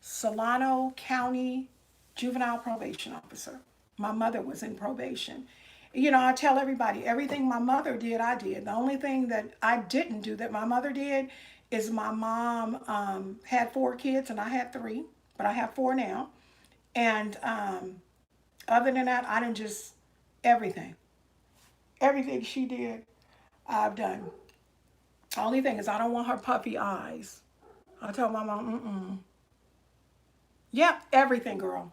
Solano County juvenile probation officer. My mother was in probation. I tell everybody everything my mother did, I did. The only thing that I didn't do that my mother did is my mom had 4 kids and I had 3, but I have 4 now. And other than that, I didn't just everything. Everything she did, I've done. The only thing is I don't want her puffy eyes. I told my mom, mm-mm. Yep, everything, girl.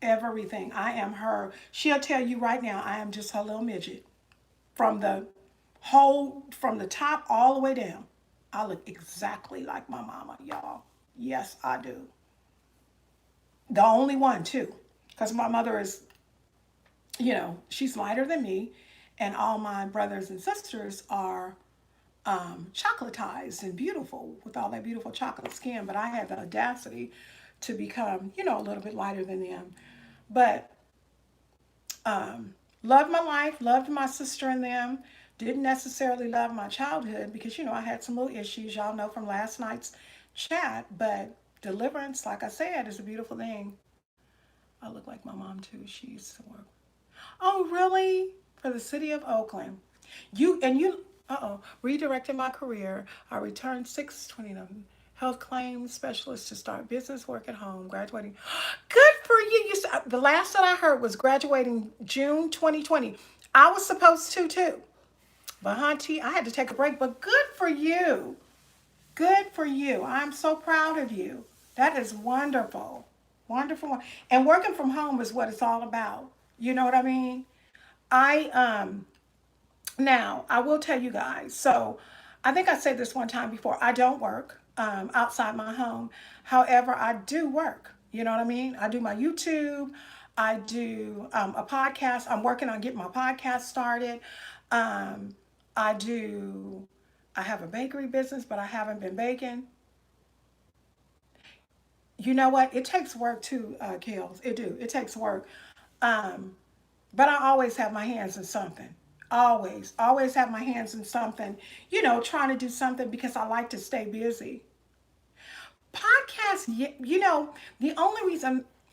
Everything. I am her. She'll tell you right now, I am just her little midget. From the top all the way down. I look exactly like my mama, y'all. Yes, I do. The only one, too. Because my mother is, she's lighter than me. And all my brothers and sisters are chocolatized and beautiful with all that beautiful chocolate skin. But I had the audacity to become, a little bit lighter than them. But loved my life, loved my sister and them. Didn't necessarily love my childhood because, I had some little issues, y'all know from last night's chat. But deliverance, like I said, is a beautiful thing. I look like my mom too. She used to work. Oh, really? For the city of Oakland. Redirected my career. I returned 6/29 health claims specialist to start business, work at home, graduating. Good for you. The last that I heard was graduating June 2020. I was supposed to too. But Hunty, I had to take a break. But good for you. Good for you. I'm so proud of you. That is wonderful. Wonderful. And working from home is what it's all about. You know what I mean? I Now, I will tell you guys. So, I think I said this one time before. I don't work outside my home. However, I do work. You know what I mean? I do my YouTube. I do a podcast. I'm working on getting my podcast started. Um, I do. I have a bakery business, but I haven't been baking. You know what? It takes work too, Kels. It do. It takes work. Um, but I always have my hands in something. Always have my hands in something. Trying to do something because I like to stay busy. Podcast, the only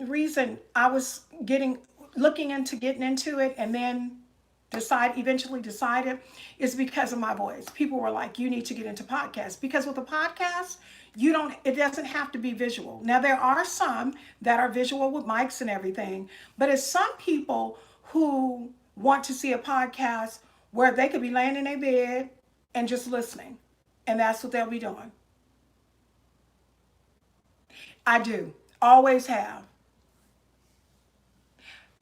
reason I was getting looking into getting into it and then eventually decided is because of my voice. People were like, you need to get into podcasts because with a podcast, it doesn't have to be visual. Now there are some that are visual with mics and everything, but it's some people who want to see a podcast where they could be laying in their bed and just listening. And that's what they'll be doing. I do. Always have.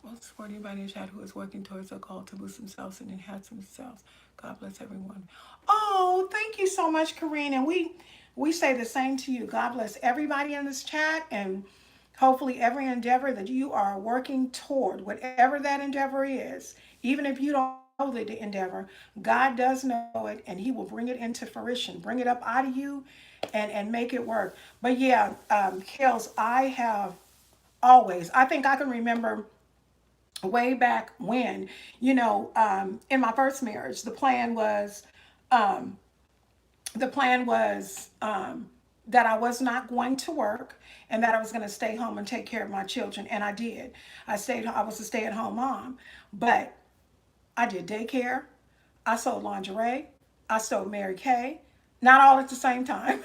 Most support anybody in the chat who is working towards a goal to boost themselves and enhance themselves. God bless everyone. Oh, thank you so much, Karine. And we say the same to you. God bless everybody in this chat and hopefully every endeavor that you are working toward, whatever that endeavor is, even if you don't know the endeavor, God does know it and he will bring it into fruition, bring it up out of you and make it work. But yeah, Kels, I have always, I think I can remember way back when, in my first marriage, um, the plan was that I was not going to work and that I was going to stay home and take care of my children. And I did. I was a stay-at-home mom, but I did daycare. I sold lingerie. I sold Mary Kay. Not all at the same time.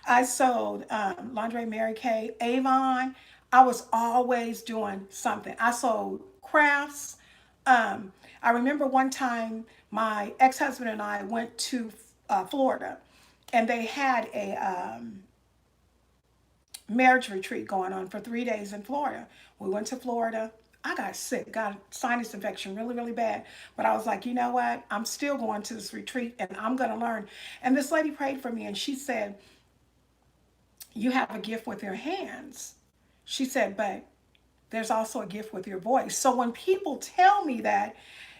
I sold lingerie, Mary Kay, Avon. I was always doing something. I sold crafts. I remember one time my ex-husband and I went to Florida, and they had a marriage retreat going on for 3 days in Florida. We went to Florida. I got sick, got a sinus infection really, really bad. But I was like, you know what? I'm still going to this retreat and I'm going to learn. And this lady prayed for me and she said, you have a gift with your hands. She said, but there's also a gift with your voice. So when people tell me that,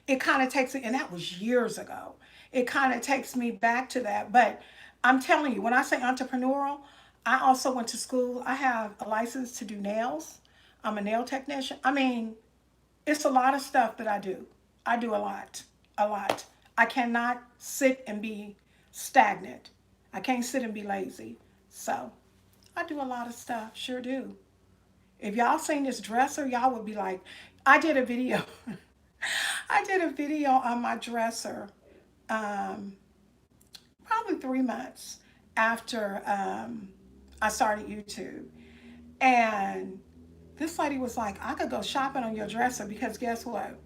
it kind of takes it, and that was years ago. It kind of takes me back to that. But I'm telling you, when I say entrepreneurial, I also went to school. I have a license to do nails. I'm a nail technician. I mean, it's a lot of stuff that I do. I do a lot, a lot. I cannot sit and be stagnant. I can't sit and be lazy. So I do a lot of stuff, sure do. If y'all seen this dresser, y'all would be like, I did a video. I did a video on my dresser um, probably 3 months after I started YouTube. And this lady was like, I could go shopping on your dresser because guess what?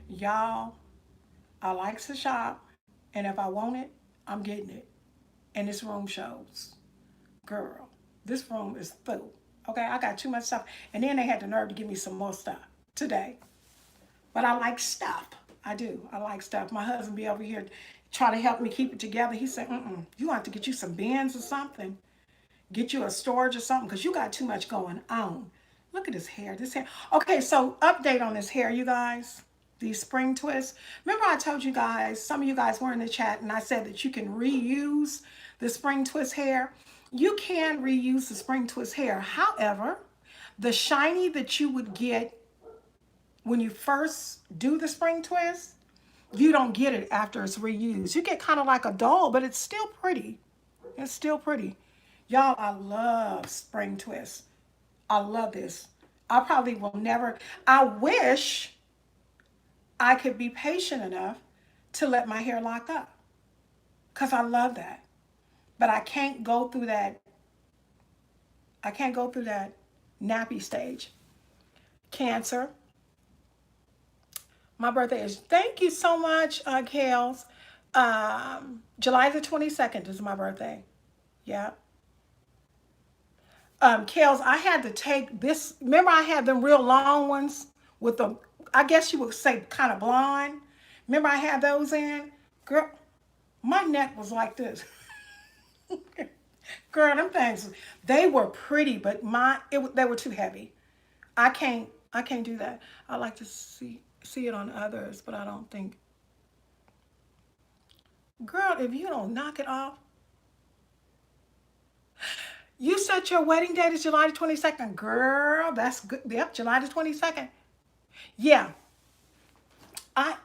Y'all, I like to shop. And if I want it, I'm getting it. And this room shows. Girl, this room is full. Okay, I got too much stuff. And then they had the nerve to give me some more stuff today. But I like stuff. I do. I like stuff. My husband be over here trying to help me keep it together. He said, you have to get you some bins or something. Get you a storage or something because you got too much going on. Look at his hair. This hair. Okay, so update on this hair, you guys. These spring twists. Remember I told you guys, some of you guys were in the chat, and I said that you can reuse the spring twist hair. You can reuse the spring twist hair. However, the shiny that you would get when you first do the spring twist, you don't get it after it's reused. You get kind of like a doll, but it's still pretty. It's still pretty. Y'all, I love spring twists. I love this. I probably will never, I wish I could be patient enough to let my hair lock up because I love that. But I can't go through that. I can't go through that nappy stage. Cancer. My birthday is, thank you so much, Kales. July the 22nd is my birthday. Yeah. Kales, I had to take this. Remember, I had them real long ones with the, I guess you would say, kind of blonde. Remember, I had those in? Girl, my neck was like this. Girl, them things, they were pretty, but they were too heavy. I can't do that. I like to see it on others, but I don't think. Girl, if you don't knock it off, You said your wedding date is July the 22nd. Girl, that's good. Yep, July the 22nd. Yeah. I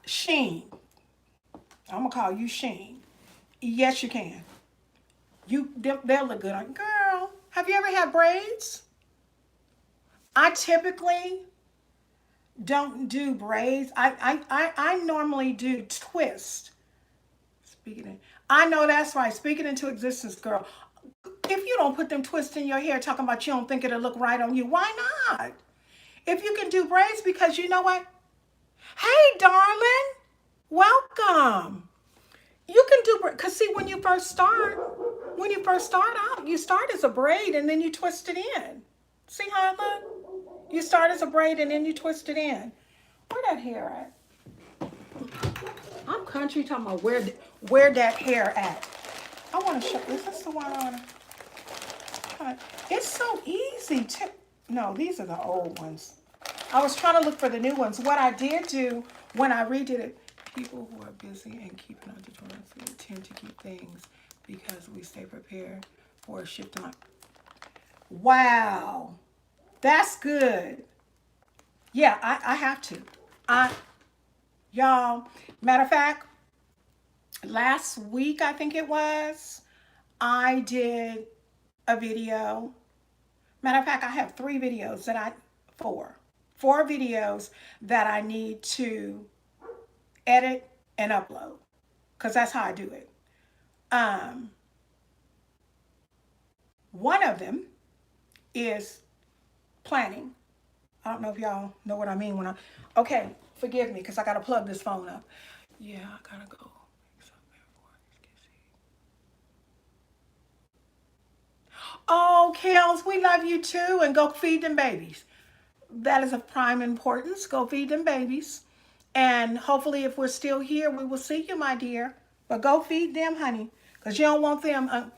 Sheen. I'm gonna call you Sheen. Yes, you can. They'll look good on girl. Have you ever had braids? I typically don't do braids. I normally do twist. Speaking in, I know that's right. Speaking into existence, girl. If you don't put them twists in your hair, talking about you don't think it'll look right on you, why not? If you can do braids, because you know what? Hey, darling, welcome. You can do because see when you first start out, you start as a braid and then you twist it in. See how it look? You start as a braid and then you twist it in. Where that hair at? I'm country talking about where that hair at. I want to show. Is this the one on? It's so easy to. No, these are the old ones. I was trying to look for the new ones. What I did do when I redid it, people who are busy and keeping on to tend to keep things because we stay prepared for a shift on. Wow, that's good. Yeah, I have to. I Y'all. Matter of fact, last week I think it was, I did a video. Matter of fact, I have four, four videos that I need to edit and upload because that's how I do it. Um, One of them is planning. I don't know if y'all know what I mean when okay, forgive me because I got to plug this phone up. Yeah, I got to go. Oh, Kels, we love you too. And go feed them babies. That is of prime importance. Go feed them babies. And hopefully, if we're still here, we will see you, my dear. But go feed them, honey. Because you don't want them.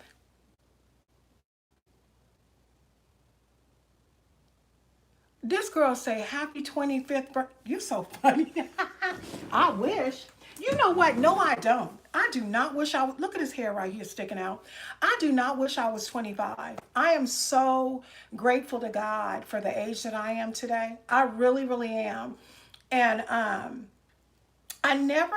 This girl say, happy 25th birthday. You're so funny. I wish. You know what? No, I don't. I do not wish I would. Look at his hair right here sticking out. I do not wish I was 25. I am so grateful to God for the age that I am today. I really, really am. And I never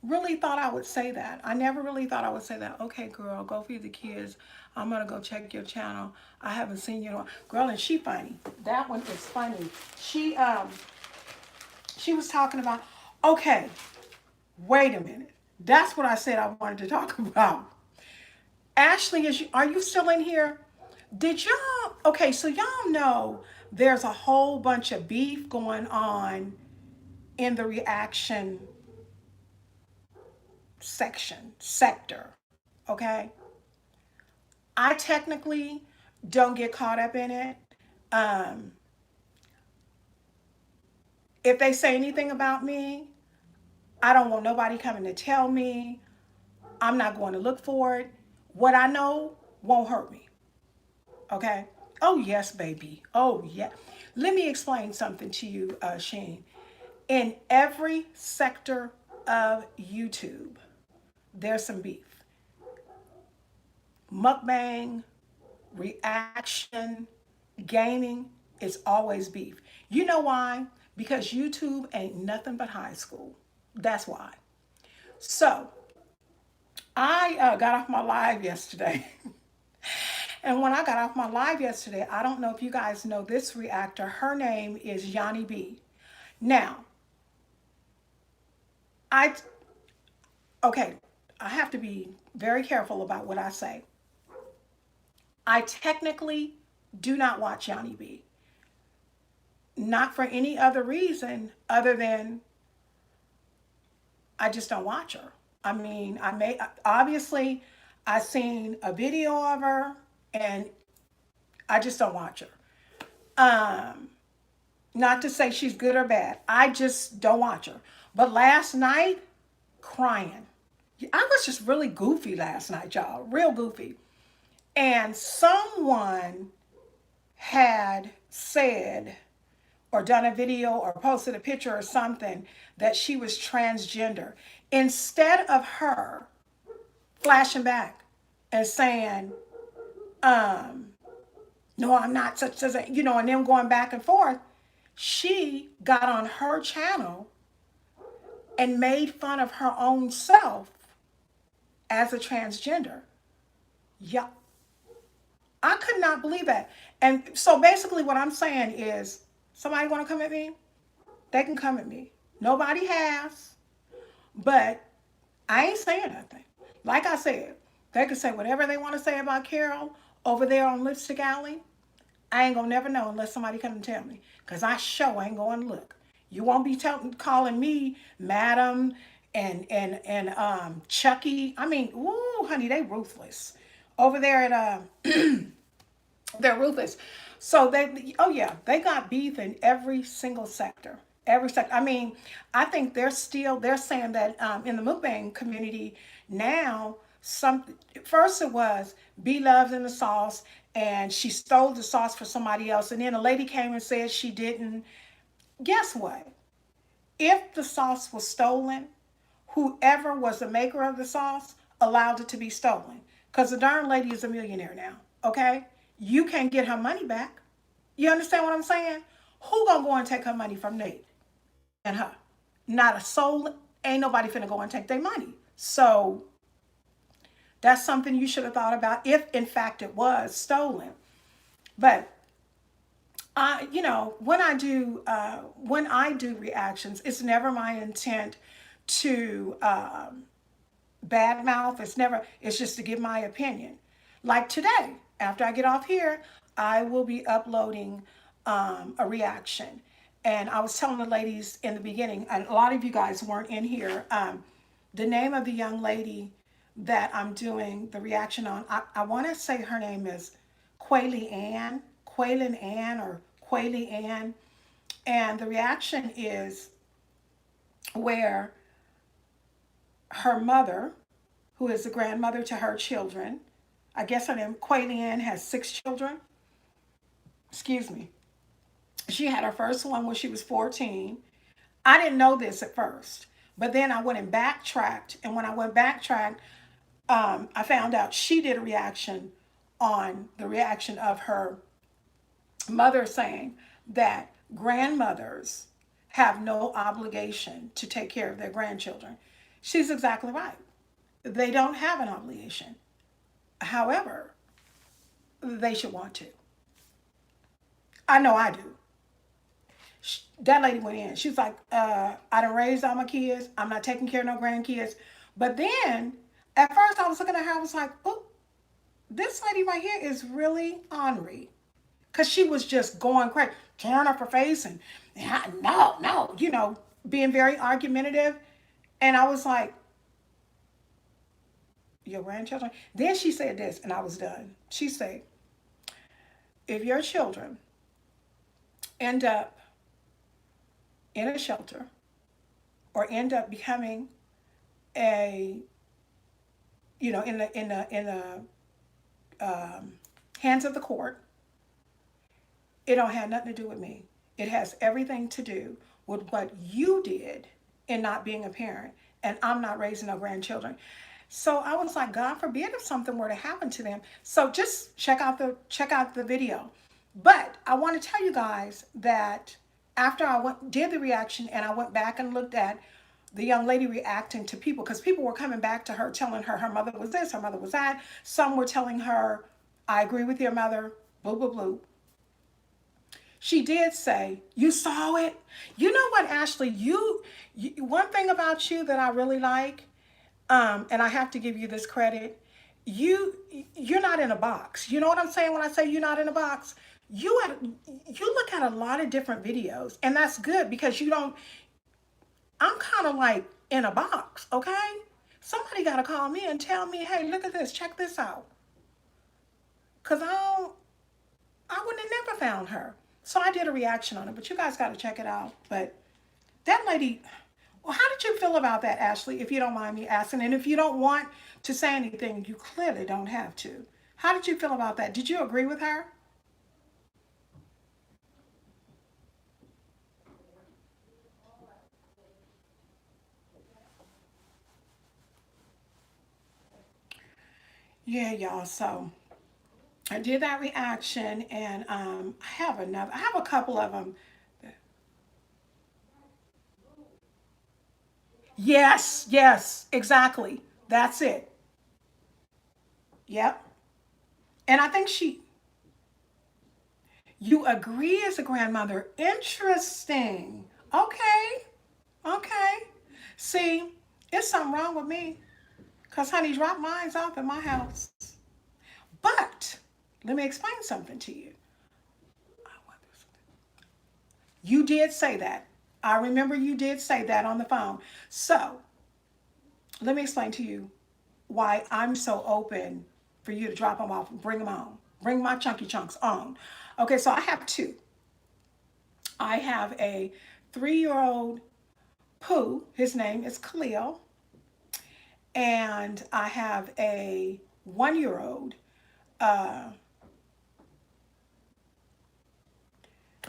really thought I would say that. I never really thought I would say that. Okay, girl, go feed the kids. I'm gonna go check your channel. I haven't seen you in a while. Girl, and she funny. That one is funny. She was talking about, okay, wait a minute. That's what I said I wanted to talk about. Ashley, are you still in here? Did y'all, okay, so y'all know there's a whole bunch of beef going on in the reaction sector, okay? I technically don't get caught up in it. Um, if they say anything about me, I don't want nobody coming to tell me. I'm not going to look for it. What I know won't hurt me, okay? Oh, yes, baby. Oh, yeah. Let me explain something to you, Shane. In every sector of YouTube, there's some beef. Mukbang, reaction, gaming is always beef. You know why? Because YouTube ain't nothing but high school. That's why. So I got off my live yesterday. And when I got off my live yesterday, I don't know if you guys know this reactor. Her name is Yanni B. Now, I, okay, I have to be very careful about what I say. I technically do not watch Yanni B. Not for any other reason other than I just don't watch her. I mean, obviously I seen a video of her and I just don't watch her. Um, Not to say she's good or bad. I just don't watch her. But last night, crying. I was just really goofy last night, y'all. Real goofy. And someone had said or done a video or posted a picture or something that she was transgender. Instead of her flashing back and saying, um, no, I'm not such as a, and them going back and forth. She got on her channel and made fun of her own self as a transgender. Yeah, I could not believe that. And so basically, what I'm saying is, somebody want to come at me? They can come at me. Nobody has, but I ain't saying nothing. Like I said, they can say whatever they want to say about Carol over there on Lipstick Alley. I ain't gonna never know unless somebody come and tell me. Cause I sure ain't going to look. You won't be calling me madam and Chucky. I mean, ooh, honey, they ruthless. Over there at they're ruthless. So oh yeah, they got beef in every single sector. Every sector. I mean, I think they're saying that in the mukbang community now, some first it was B loves in the sauce, and she stole the sauce for somebody else, and then a lady came and said she didn't. Guess what? If the sauce was stolen, whoever was the maker of the sauce allowed it to be stolen. Because the darn lady is a millionaire now, okay? You can't get her money back. You understand what I'm saying? Who gonna go and take her money from Nate and her? Not a soul. Ain't nobody finna go and take their money. So that's something you should have thought about if in fact it was stolen. But when I do reactions, it's never my intent to bad mouth. It's just to give my opinion. Like today, after I get off here, I will be uploading a reaction. And I was telling the ladies in the beginning, and a lot of you guys weren't in here, the name of the young lady that I'm doing the reaction on, I want to say her name is Quaylin Ann or Quayle Ann. And the reaction is where her mother, who is the grandmother to her children, I guess her name, Quayle Ann, has 6 children. Excuse me. She had her first one when she was 14. I didn't know this at first, but then I went and backtracked. And when I went backtracked, I found out she did a reaction on the reaction of her mother saying that grandmothers have no obligation to take care of their grandchildren. She's exactly right. They don't have an obligation. However, they should want to. I know I do. That lady went in. She was like, I done raised all my kids. I'm not taking care of no grandkids. But then, at first, I was looking at her. I was like, oh, this lady right here is really ornery. Because she was just going crazy, tearing up her face no, no, being very argumentative. And I was like, your grandchildren? Then she said this, and I was done. She said, if your children end up in a shelter or end up becoming a, in the hands of the court, it don't have nothing to do with me. It has everything to do with what you did in not being a parent, and I'm not raising no grandchildren. So I was like, God forbid if something were to happen to them. So just check out the video. But I want to tell you guys that after did the reaction and I went back and looked at the young lady reacting to people, because people were coming back to her telling her mother was this, her mother was that. Some were telling her, I agree with your mother, blah, blah, blah. She did say, you saw it. You know what, Ashley, you one thing about you that I really like, and I have to give you this credit, you're not in a box. You know what I'm saying when I say you're not in a box? You look at a lot of different videos, and that's good because you don't. I'm kind of like in a box, okay? Somebody got to call me and tell me, hey, look at this, check this out, cause I would have never found her. So I did a reaction on it, but you guys got to check it out. But that lady, well, how did you feel about that, Ashley, if you don't mind me asking? And if you don't want to say anything, you clearly don't have to. How did you feel about that? Did you agree with her? Yeah, y'all. So I did that reaction, and I have a couple of them. Yes, yes, exactly. That's it. Yep. And I think you agree as a grandmother. Interesting. Okay, okay. See, it's something wrong with me. Because, honey, drop mines off in my house. But let me explain something to you. You did say that. I remember you did say that on the phone. So let me explain to you why I'm so open for you to drop them off and bring them on. Bring my chunky chunks on. Okay, so I have two. I have a 3 year old Pooh. His name is Khalil. And I have a 1 year old. Uh,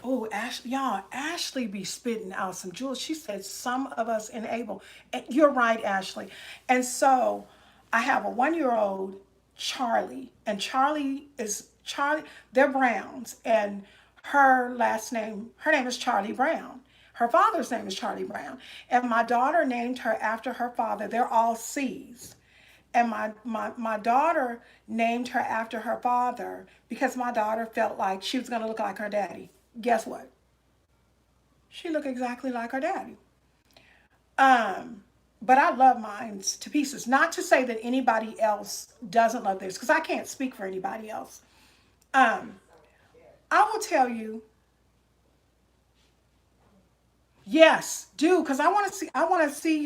oh, Ashley, y'all, Ashley be spitting out some jewels. She said some of us enable. And you're right, Ashley. And so I have a 1 year old, Charlie, and Charlie, they're Browns, and her name is Charlie Brown. Her father's name is Charlie Brown. And my daughter named her after her father. They're all C's. And my daughter named her after her father because my daughter felt like she was going to look like her daddy. Guess what? She looked exactly like her daddy. Um, but I love mine to pieces. Not to say that anybody else doesn't love theirs, because I can't speak for anybody else. Um, I will tell you, yes, do, because I want to see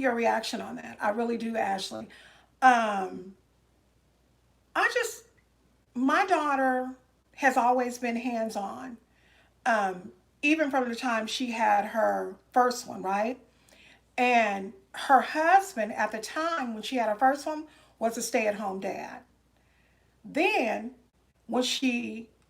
your reaction on that. I really do, Ashley. Um, I just my daughter has always been hands on. Even from the time she had her first one, right? And her husband at the time when she had her first one was a stay at home dad. Then, when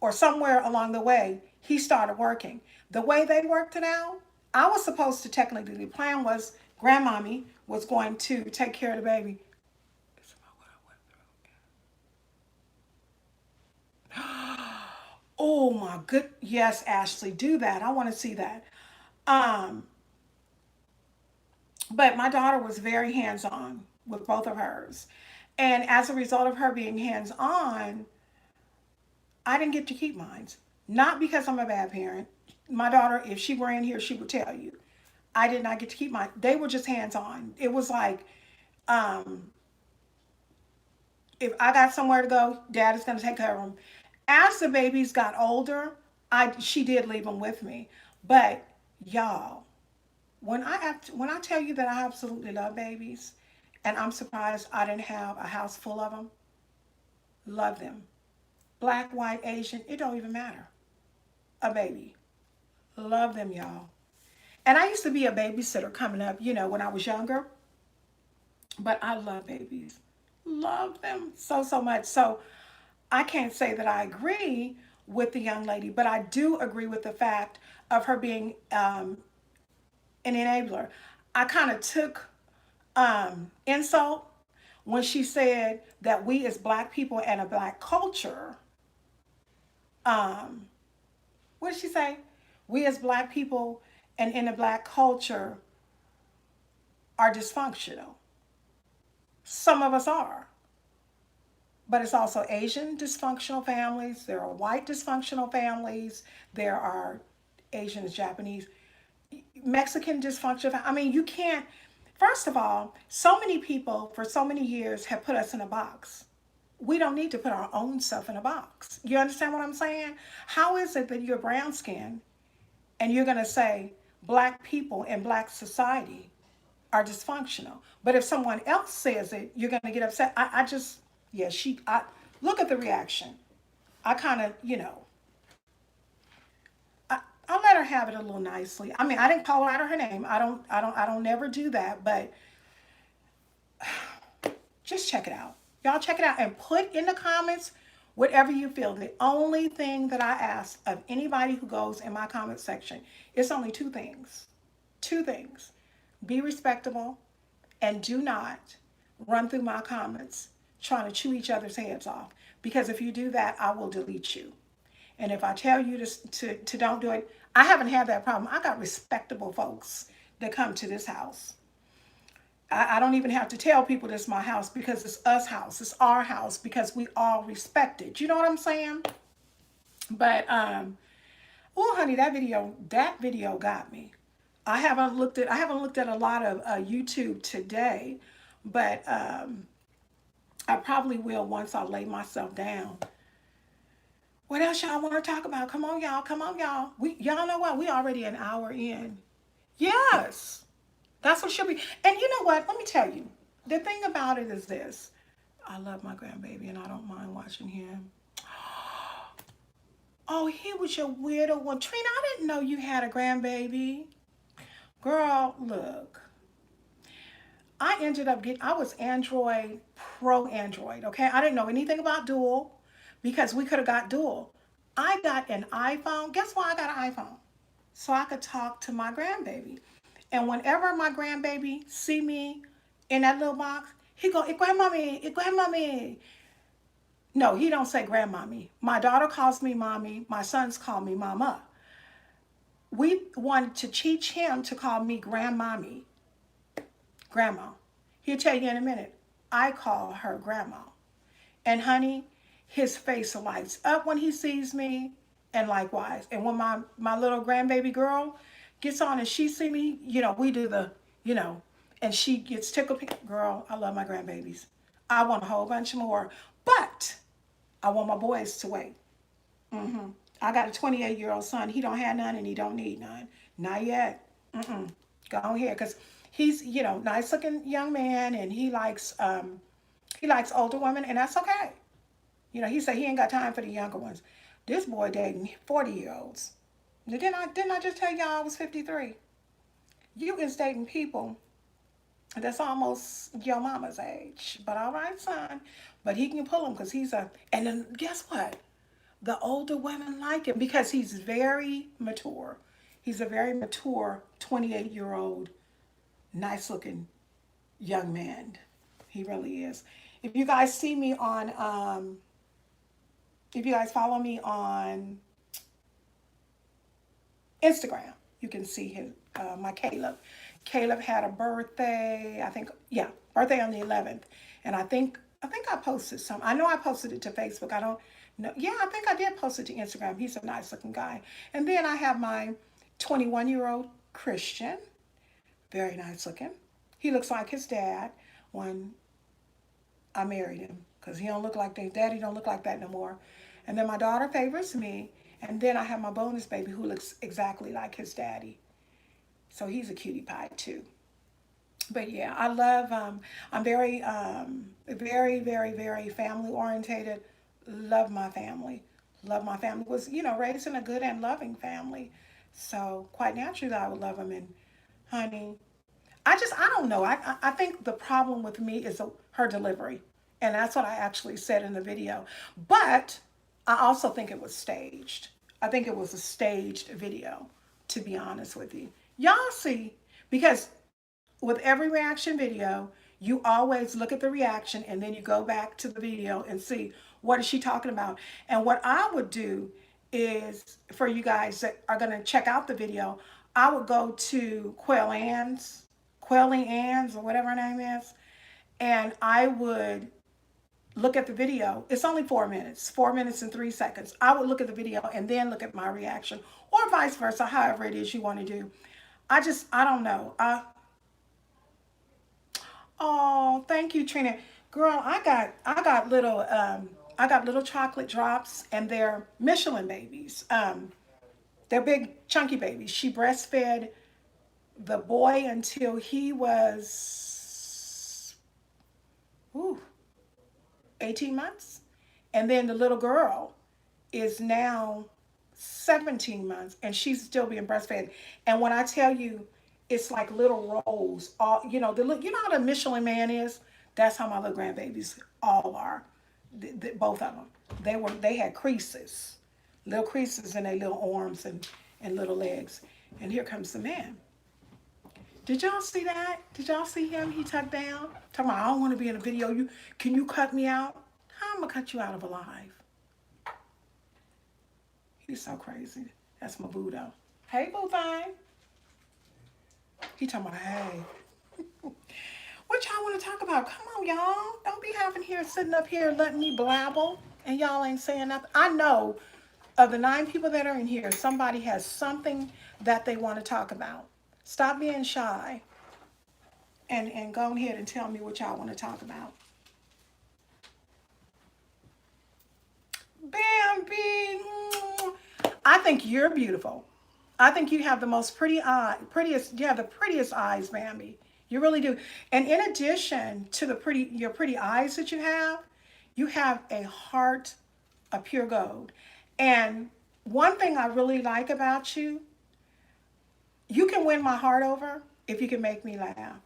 or somewhere along the way, he started working. The way they worked it out, I was supposed to technically, the plan was grandmommy was going to take care of the baby. Oh my good, yes, Ashley, do that. I want to see that. Um, but my daughter was very hands on with both of hers. And as a result of her being hands on, I didn't get to keep mine. Not because I'm a bad parent. My daughter, if she were in here, she would tell you. I did not get to keep mine. They were just hands on. It was like, um, if I got somewhere to go, dad is going to take care of them. As the babies got older, she did leave them with me. But y'all, when I tell you that I absolutely love babies, and I'm surprised I didn't have a house full of them, love them. Black, white, Asian, it don't even matter. A baby. Love them, y'all. And I used to be a babysitter coming up, when I was younger, but I love babies. Love them so, so much. So I can't say that I agree with the young lady, but I do agree with the fact of her being an enabler. I kind of took insult when she said that we as black people and a black culture, um, what did she say? We as black people and in a black culture are dysfunctional. Some of us are, but it's also Asian dysfunctional families. There are white dysfunctional families. There are Asian, Japanese, Mexican dysfunctional. I mean, you can't. First of all, so many people for so many years have put us in a box. We don't need to put our own stuff in a box. You understand what I'm saying? How is it that you're brown skinned and you're going to say black people in black society are dysfunctional? But if someone else says it, you're going to get upset. I just, yeah, look at the reaction. I kind of, I let her have it a little nicely. I mean, I didn't call her out of her name. I don't never do that, but just check it out. Y'all check it out and put in the comments whatever you feel. The only thing that I ask of anybody who goes in my comment section is only two things. Two things. Be respectable and do not run through my comments trying to chew each other's heads off. Because if you do that, I will delete you. And if I tell you to don't do it, I haven't had that problem. I got respectable folks that come to this house. I don't even have to tell people this is my house because it's us house. It's our house because we all respect it. You know what I'm saying? But oh honey, that video got me. I haven't looked at a lot of YouTube today, but I probably will once I lay myself down. What else y'all want to talk about? Come on, y'all. Come on, y'all. Y'all know what? We already an hour in. Yes, that's what should be. And you know what? Let me tell you. The thing about it is this. I love my grandbaby, and I don't mind watching him. Oh, he was your weirdo one. Trina, I didn't know you had a grandbaby. Girl, look. I was Android, pro Android, okay? I didn't know anything about dual because we could have got dual. I got an iPhone. Guess why I got an iPhone? So I could talk to my grandbaby. And whenever my grandbaby see me in that little box, he go, grandmommy, grandmommy. No, he don't say grandmommy. My daughter calls me mommy. My sons call me mama. We wanted to teach him to call me grandmommy, grandma. He'll tell you in a minute. I call her grandma. And honey, his face lights up when he sees me, and likewise. And when my little grandbaby girl gets on and she see me, we do the, and she gets tickled. Girl, I love my grandbabies. I want a whole bunch more, but I want my boys to wait. I got a 28-year-old son. He don't have none and he don't need none. Not yet. Go on here, because he's, nice looking young man, and he likes older women, and that's okay. He said he ain't got time for the younger ones. This boy dating 40-year-olds. Didn't I just tell y'all I was 53? You is dating people that's almost your mama's age. But all right, son. But he can pull him because and then guess what? The older women like him because he's very mature. He's a very mature 28-year-old, nice looking young man. He really is. If you guys see me on, if you guys follow me on Instagram, you can see my Caleb. Caleb had a birthday, I think, yeah, birthday on the 11th. And I think I posted some. I know I posted it to Facebook. I don't know. Yeah, I think I did post it to Instagram. He's a nice looking guy. And then I have my 21-year-old Christian. Very nice looking. He looks like his dad when I married him, because he don't look like his daddy don't look like that no more. And then my daughter favors me. And then I have my bonus baby who looks exactly like his daddy. So he's a cutie pie too. But yeah, I love, I'm very, very, very, very family orientated. Love my family. Love my family. Was, raised in a good and loving family. So quite naturally I would love them. And honey, I don't know. I think the problem with me is her delivery. And that's what I actually said in the video. But I also think it was staged. I think it was a staged video, to be honest with you. Y'all see, because with every reaction video, you always look at the reaction and then you go back to the video and see what is she talking about. And what I would do is, for you guys that are going to check out the video, I would go to Quelly Ann's, or whatever her name is, and I would look at the video. It's only 4 minutes and 3 seconds. I would look at the video and then look at my reaction, or vice versa, however it is you want to do. I don't know. Oh, thank you, Trina. Girl, I got little chocolate drops, and they're Michelin babies. They're big, chunky babies. She breastfed the boy until he was, ooh, 18 months. And then the little girl is now 17 months, and she's still being breastfed. And when I tell you, it's like little rolls. All how the Michelin man is. That's how my little grandbabies all are. Both of them. They had creases, little creases in their little arms and little legs. And here comes the man. Did y'all see that? Did y'all see him? He tucked down. Talking about, I don't want to be in a video. Can you cut me out? How am I gonna cut you out of a live? He's so crazy. That's my boo though. Hey boo thing. He talking about, hey. What y'all want to talk about? Come on, y'all. Don't be having here sitting up here letting me blabble and y'all ain't saying nothing. I know of the 9 people that are in here, somebody has something that they want to talk about. Stop being shy and go ahead and tell me what y'all want to talk about. Bambi, I think you're beautiful. I think you have the most prettiest, you have the prettiest eyes, Bambi. You really do. And in addition to your pretty eyes that you have a heart of pure gold. And one thing I really like about you, you can win my heart over if you can make me laugh.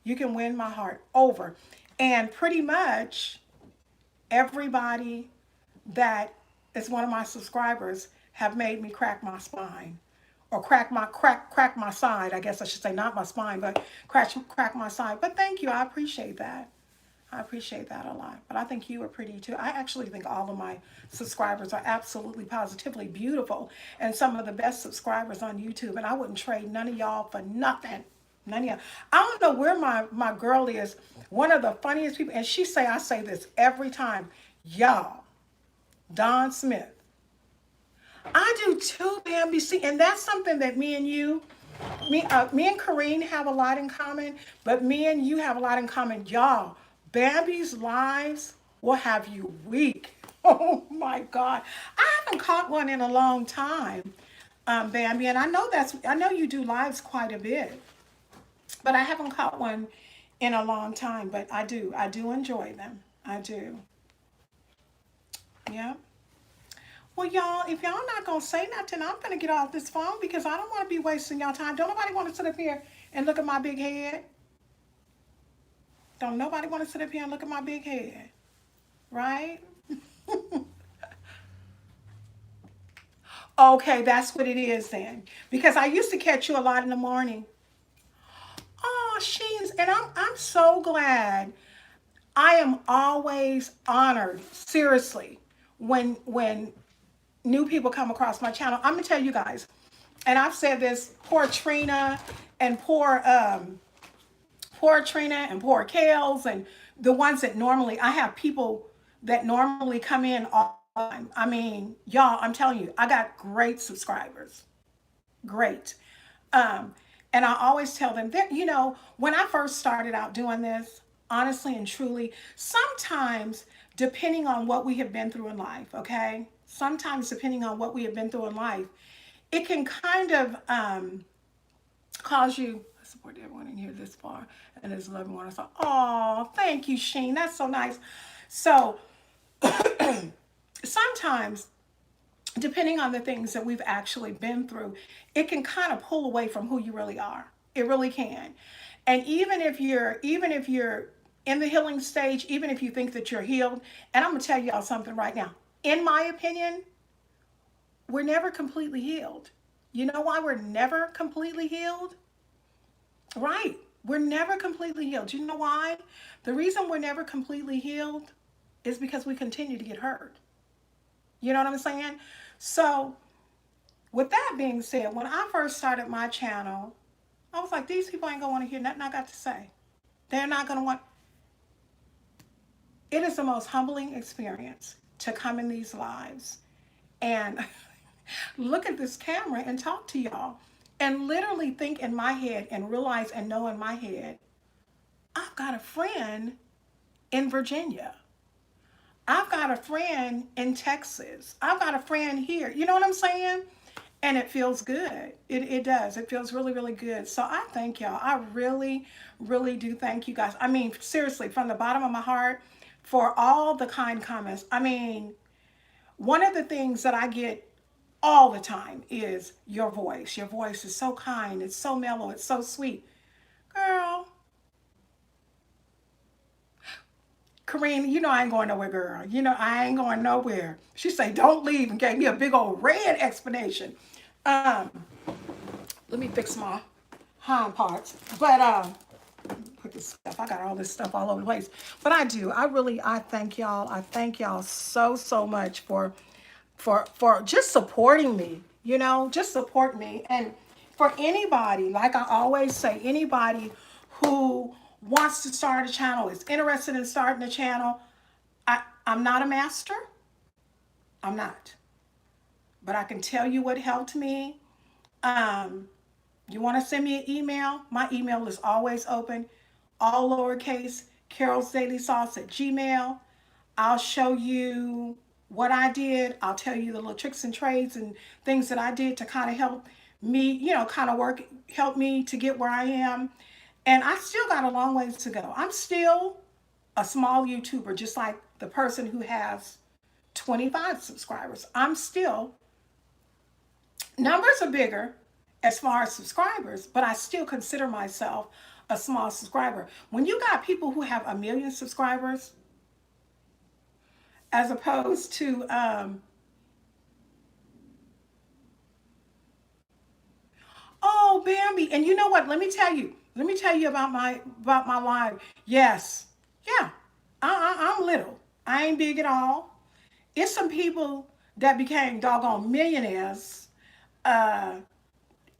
You can win my heart over. And pretty much everybody that is one of my subscribers have made me crack my spine. Or crack my side, I guess I should say, not my spine, but crack my side. But thank you, I appreciate that. I appreciate that a lot. But I think you are pretty too. I actually think all of my subscribers are absolutely positively beautiful and some of the best subscribers on YouTube. And I wouldn't trade none of y'all for nothing. None of y'all. I don't know where my girl is. One of the funniest people, and I say this every time, y'all, Don Smith. I do too, Bambi. See, and that's something that me and Karine have a lot in common, but me and you have a lot in common. Y'all, Bambi's lives will have you weak. Oh my God. I haven't caught one in a long time, Bambi, and I know you do lives quite a bit, but I haven't caught one in a long time, but I do enjoy them. I do. Yeah. Well, y'all, if y'all not going to say nothing, I'm going to get off this phone because I don't want to be wasting y'all time. Don't nobody want to sit up here and look at my big head. Don't nobody want to sit up here and look at my big head. Right? Okay, that's what it is then. Because I used to catch you a lot in the morning. Oh, Sheens, and I'm so glad. I am always honored, seriously, when new people come across my channel. I'm gonna tell you guys, and I've said this, poor Trina and poor Trina and poor Kales and the ones that normally, I have people that normally come in all the time. I mean, y'all, I'm telling you, I got great subscribers. Great. And I always tell them that, when I first started out doing this, honestly and truly, sometimes depending on what we have been through in life, okay? Sometimes depending on what we have been through in life, it can kind of cause you, I support everyone in here this far, and there's 11 more. I thought, oh, thank you, Sheen. That's so nice. So sometimes, depending on the things that we've actually been through, it can kind of pull away from who you really are. It really can. And even if you're in the healing stage, even if you think that you're healed, and I'm gonna tell y'all something right now. In my opinion, we're never completely healed. You know why we're never completely healed? Right. We're never completely healed. You know why? The reason we're never completely healed is because we continue to get hurt. You know what I'm saying? So, with that being said, when I first started my channel, I was like, these people ain't gonna want to hear nothing I got to say. They're not gonna want. It is the most humbling experience to come in these lives and look at this camera and talk to y'all and literally think in my head and realize and know in my head, I've got a friend in Virginia. I've got a friend in Texas. I've got a friend here. You know what I'm saying? And it feels good. It does. It feels really, really good. So I thank y'all. I really, really do thank you guys. I mean, seriously, from the bottom of my heart, for all the kind comments. I mean, one of the things that I get all the time is your voice. Your voice is so kind. It's so mellow. It's so sweet. Girl. Karine, I ain't going nowhere, girl. I ain't going nowhere. She say, don't leave, and gave me a big old red explanation. Let me fix my hind parts. But put this stuff. I got all this stuff all over the place. But I do. I thank y'all. I thank y'all so so much for just supporting me. You know, just support me. And for anybody, like I always say, anybody who wants to start a channel, is interested in starting a channel, I'm not a master. I'm not. But I can tell you what helped me. Um, you want to send me an email? My email is always open, all lowercase, carolsdailysauce at Gmail. I'll show you what I did. I'll tell you the little tricks and trades and things that I did to kind of help me, kind of help me to get where I am. And I still got a long ways to go. I'm still a small YouTuber, just like the person who has 25 subscribers. I'm still, numbers are bigger as far as subscribers, but I still consider myself a small subscriber. When you got people who have 1 million subscribers, as opposed to, oh, Bambi, and you know what? Let me tell you about my live. Yes, yeah, I'm little. I ain't big at all. It's some people that became doggone millionaires uh,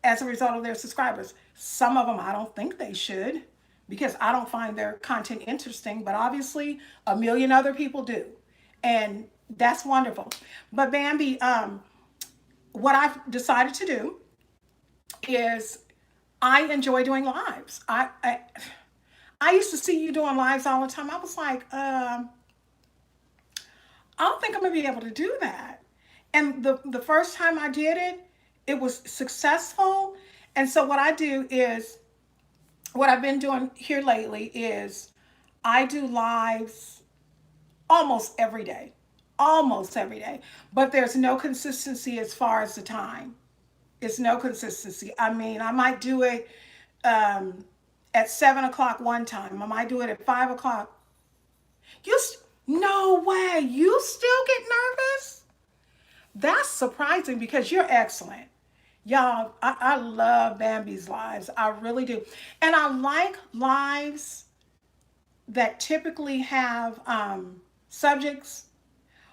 as a result of their subscribers. Some of them I don't think they should because I don't find their content interesting, but obviously 1 million other people do. And that's wonderful. But Bambi, what I've decided to do is I enjoy doing lives. I used to see you doing lives all the time. I was like, I don't think I'm gonna be able to do that. And the first time I did it, it was successful. And so what I do is what I've been doing here lately is I do lives almost every day. Almost every day. But there's no consistency as far as the time. It's no consistency. I mean, I might do it at 7 o'clock one time. I might do it at 5 o'clock. No way. You still get nervous? That's surprising because you're excellent. Y'all, I love Bambi's lives. I really do. And I like lives that typically have subjects,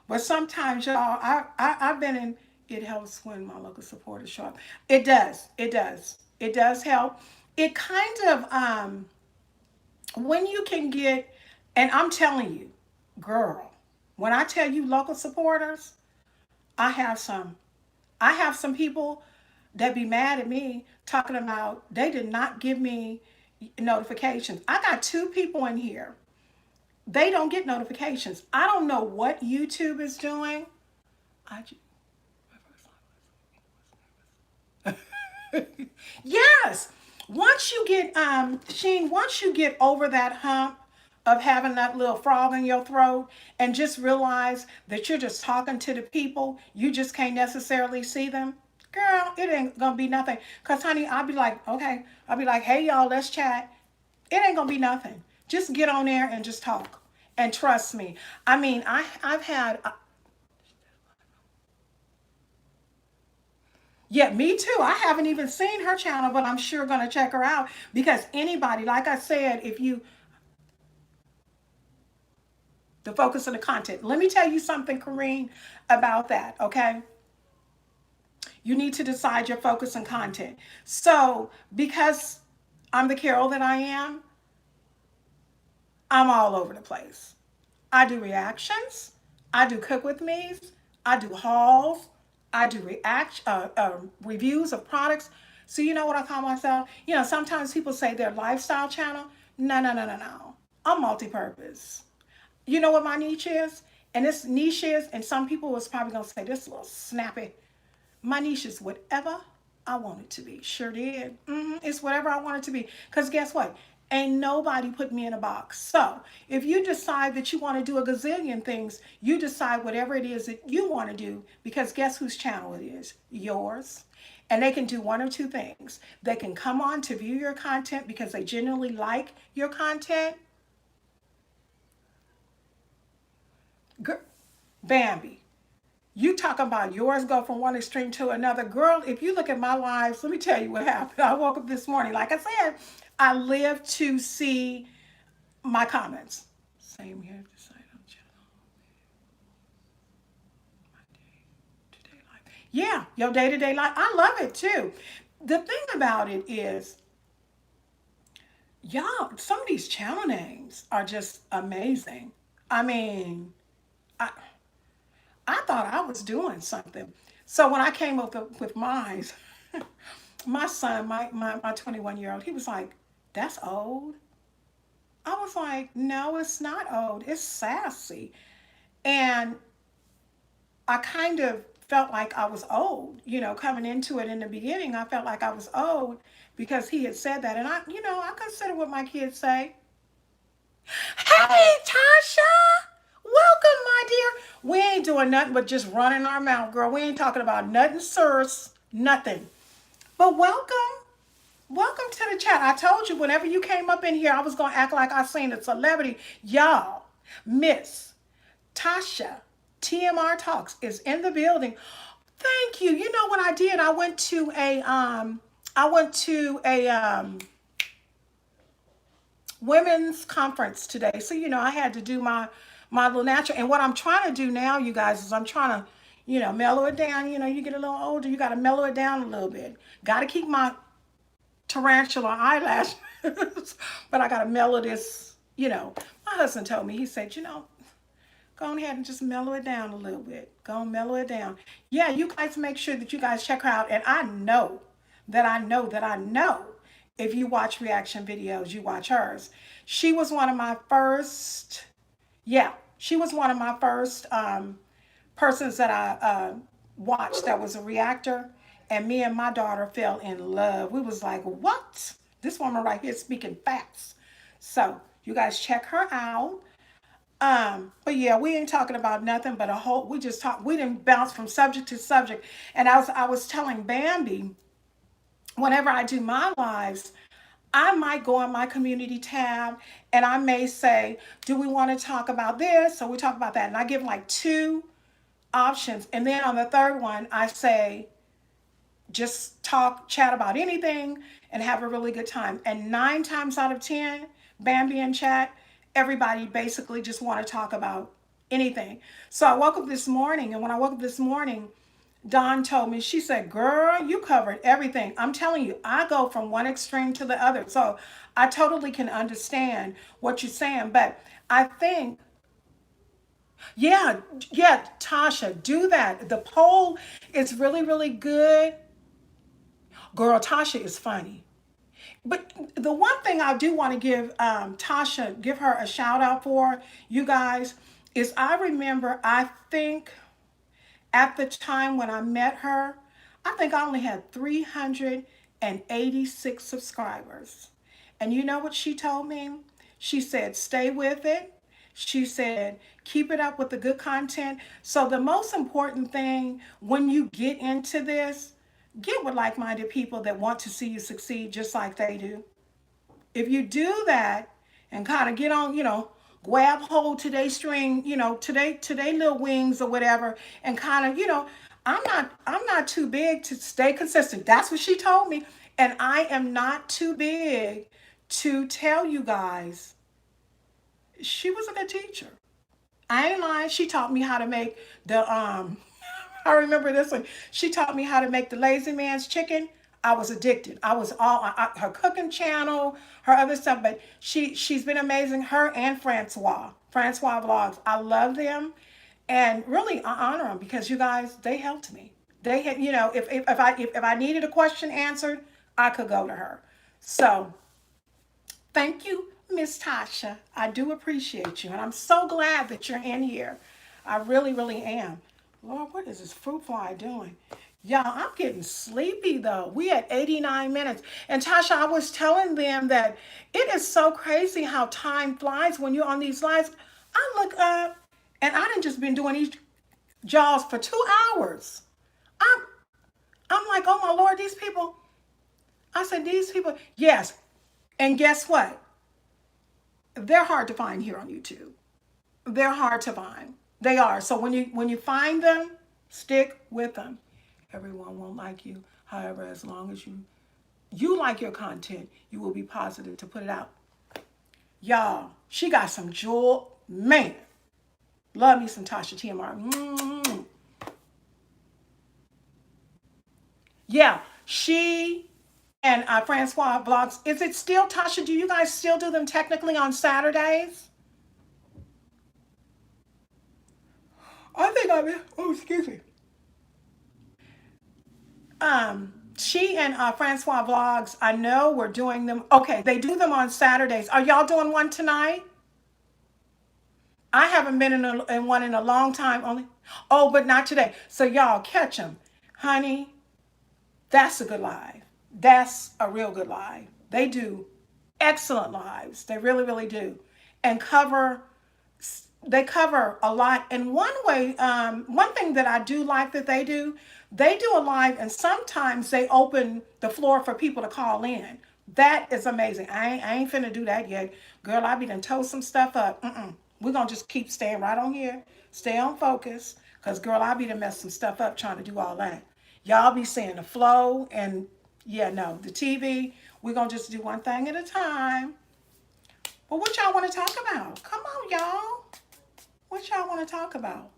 but sometimes, y'all, I've been in, it helps when my local supporters show up. It does. It does. It does help. It kind of, when you can get, and I'm telling you, girl, when I tell you local supporters, I have some. I have some people that be mad at me talking about they did not give me notifications. I got 2 people in here. They don't get notifications. I don't know what YouTube is doing. I just, yes. Once you get Sheen, once you get over that hump of having that little frog in your throat and just realize that you're just talking to the people, you just can't necessarily see them. Girl, it ain't gonna be nothing. Cause honey, I'll be like, okay. I'll be like, hey y'all, let's chat. It ain't gonna be nothing. Just get on there and just talk. And trust me. I mean, I've had yeah, me too. I haven't even seen her channel, but I'm sure gonna check her out because anybody, like I said, if you the focus of the content. Let me tell you something, Kareen, about that, okay? You need to decide your focus and content. So, because I'm the Carol that I am, I'm all over the place. I do reactions. I do cook with me's. I do hauls. I do reviews of products. So you know what I call myself? You know, sometimes people say they're lifestyle channel. No, no, no, no, no. I'm multi-purpose. You know what my niche is? And this niche is, and some people was probably gonna say this a little snappy. My niche is whatever I want it to be. Sure did. It's whatever I want it to be. Because guess what? Ain't nobody put me in a box. So if you decide that you want to do a gazillion things, you decide whatever it is that you want to do. Because guess whose channel it is? Yours. And they can do one or two things. They can come on to view your content because they genuinely like your content. Bambi, You talk about yours go from one extreme to another. Girl, if you look at my lives, let me tell you what happened. I woke up this morning. Like I said, I live to see my comments. Same here. Decide on channel. Day-to-day life. Yeah, your day-to-day life. I love it too. The thing about it is, y'all, some of these channel names are just amazing. I mean, I I thought I was doing something. So when I came up with mine, my son, my 21-year-old, he was like, that's old. I was like, no, it's not old. It's sassy. And I kind of felt like I was old, coming into it in the beginning. I felt like I was old because he had said that. And I consider what my kids say. Hey, Tasha, welcome, my dear. We ain't doing nothing but just running our mouth, girl. We ain't talking about nothing, sirs, nothing. But welcome. Welcome to the chat. I told you whenever you came up in here, I was going to act like I seen a celebrity. Y'all, Miss Tasha, TMR Talks is in the building. Thank you. You know what I did? I went to a women's conference today. So, I had to do my little natural. And what I'm trying to do now, you guys, is I'm trying to, mellow it down. You get a little older, you got to mellow it down a little bit. Got to keep my tarantula eyelashes, but I got to mellow this. My husband told me, he said, go ahead and just mellow it down a little bit. Go and mellow it down. Yeah, you guys make sure that you guys check her out. And I know if you watch reaction videos, you watch hers. She was one of my first, yeah, she was one of my first persons that I watched that was a reactor. And me and my daughter fell in love. We was like, what? This woman right here speaking facts. So you guys check her out. But yeah, we ain't talking about nothing but we didn't bounce from subject to subject. And I was telling Bambi, whenever I do my lives, I might go on my community tab and I may say, do we want to talk about this? So we talk about that. And I give like two options. And then on the third one, I say, just chat about anything and have a really good time. And 9 times out of 10, Bambi and chat, everybody basically just want to talk about anything. So I woke up this morning, and when I woke up this morning, Dawn told me, she said, girl, you covered everything. I'm telling you, I go from one extreme to the other. So I totally can understand what you're saying. But I think, yeah, yeah, Tasha, do that. The poll is really, really good. Girl, Tasha is funny. But the one thing I do want to give Tasha, give her a shout out for, you guys, is I remember, I think at the time when I met her, I think I only had 386 subscribers. And you know what she told me? She said, stay with it. She said, keep it up with the good content. So the most important thing when you get into this, get with like-minded people that want to see you succeed just like they do. If you do that and kind of get on, grab hold to their string, to their little wings or whatever, and kind of, I'm not too big to stay consistent. That's what she told me. And I am not too big to tell you guys she was a good teacher. I ain't lying. She taught me how to make the I remember this one. She taught me how to make the lazy man's chicken. I was addicted. I was her cooking channel, her other stuff, but she's been amazing. Her and Francois vlogs. I love them, and really I honor them because you guys, they helped me. They had, if I needed a question answered, I could go to her. So thank you, Miss Tasha. I do appreciate you, and I'm so glad that you're in here. I really, really am. Lord, what is this fruit fly doing? Y'all, I'm getting sleepy though. We at 89 minutes. And Tasha, I was telling them that it is so crazy how time flies when you're on these lives. I look up and I done just been doing these jaws for 2 hours. I'm I'm like, oh my Lord, these people. I said, these people, yes. And guess what? They're hard to find here on YouTube. They're hard to find. They are. So when you find them, Stick with them. Everyone won't like you. However, as long as you like your content, you will be positive to put it out. Y'all, she got some jewel. Man, love me some Tasha TMR. Yeah, she and Francois Vlogs. Is it still Tasha? Do you guys still do them technically on Saturdays? I think I mean, oh, excuse me. She and Francois Vlogs, I know we're doing them. Okay, they do them on Saturdays. Are y'all doing one tonight? I haven't been in one in a long time. Only, oh, but not today. So y'all catch them, honey. That's a good live. That's a real good live. They do excellent lives. They really, really do, and they cover a lot. And one way, one thing that I do like that they do a live, and sometimes they open the floor for people to call in. That is amazing. I ain't finna do that yet, girl. I be done told some stuff up. We're gonna just keep staying right on here, stay on focus, cause girl, I be done mess some stuff up trying to do all that. Y'all be seeing the flow, and yeah, no, the TV. We're gonna just do one thing at a time. But what y'all want to talk about? Come on, y'all. What y'all want to talk about?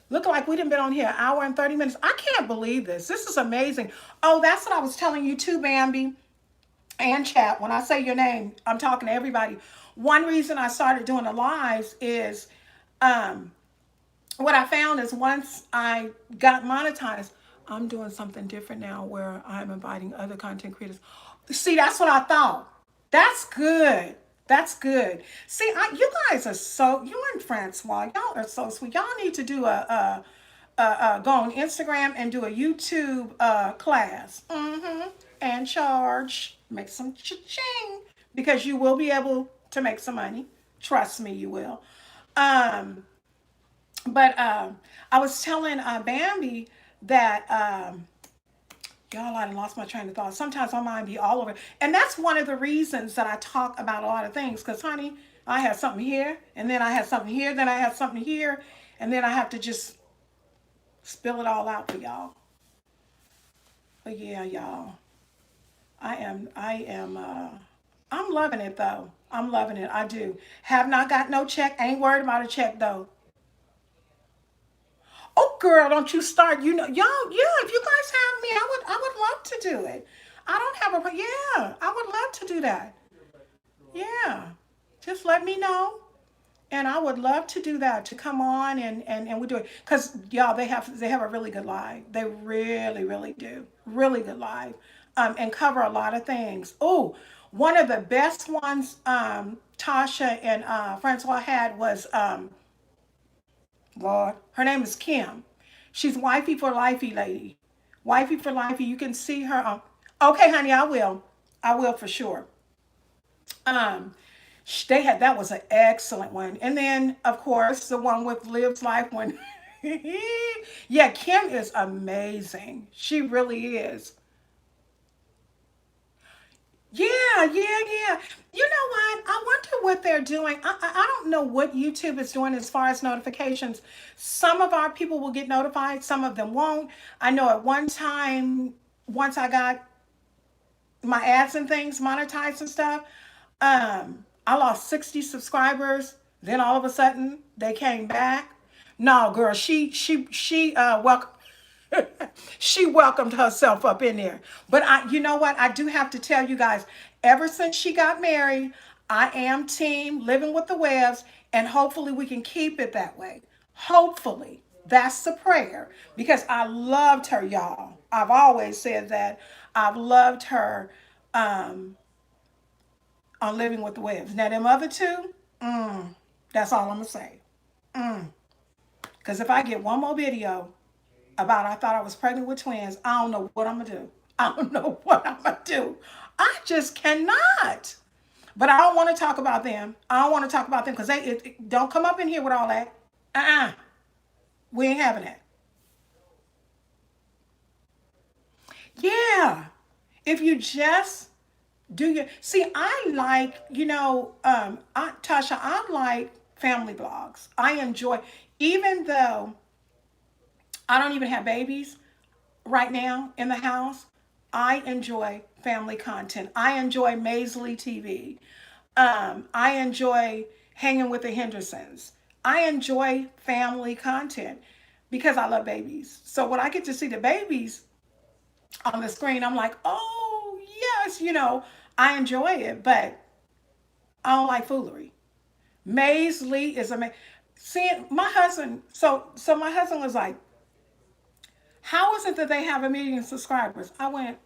Look like we done been on here an hour and 30 minutes. I can't believe this. This is amazing. Oh, that's what I was telling you too, Bambi and chat. When I say your name, I'm talking to everybody. One reason I started doing the lives is um, what I found is once I got monetized, I'm doing something different now where I'm inviting other content creators. See, that's what I thought. That's good. That's good. See, you guys are so, you and Francois, y'all are so sweet. Y'all need to do go on Instagram and do a YouTube class. And charge, make some cha-ching, because you will be able to make some money. Trust me, you will. Um, but I was telling Bambi that y'all, I done lost my train of thought. Sometimes my mind be all over. And that's one of the reasons that I talk about a lot of things. Because, honey, I have something here, and then I have something here, then I have something here, and then I have to just spill it all out for y'all. But yeah, y'all, I'm loving it though. I'm loving it. I do. Have not got no check. Ain't worried about a check though. Oh, girl, don't you start. You know, y'all, yeah, if you guys have me, I would love to do it. I don't have a, yeah, I would love to do that. Yeah. Just let me know. And I would love to do that, to come on and we do it. Because, y'all, they have a really good live. They really, really do. Really good live. And cover a lot of things. Oh, one of the best ones Tasha and Francois had was Lord. Her name is Kim. She's wifey for lifey lady. Wifey for lifey. You can see her. Okay, honey, I will. I will for sure. Um, they had that was an excellent one, and then of course the one with Liv's life one. Yeah, Kim is amazing. She really is. Yeah, yeah. You know what? I wonder what they're doing. I don't know what YouTube is doing as far as notifications. Some of our people will get notified, some of them won't. I know at one time, once I got my ads and things monetized and stuff, I lost 60 subscribers. Then all of a sudden they came back. No, girl, she welcome she welcomed herself up in there. But you know what? I do have to tell you guys, ever since she got married, I am team living with the webs, and hopefully we can keep it that way. Hopefully. That's the prayer because I loved her, y'all. I've always said that. I've loved her on Living with the Webs. Now, them other two, that's all I'm going to say. Because if I get one more video about I thought I was pregnant with twins, I don't know what I'm going to do. I don't know what I'm going to do. I just cannot. But I don't want to talk about them. I don't want to talk about them because don't come up in here with all that. Uh-uh. We ain't having that. Yeah. If you just do your see, I like, Tasha, I like family blogs. I enjoy, even though I don't even have babies right now in the house. I enjoy family content. I enjoy Maisley TV. I enjoy hanging with the Hendersons. I enjoy family content because I love babies. So when I get to see the babies on the screen, I'm like, oh, yes, I enjoy it, but I don't like foolery. Maisley is amazing. Seeing my husband, so my husband was like, how is it that they have 1 million subscribers? I went,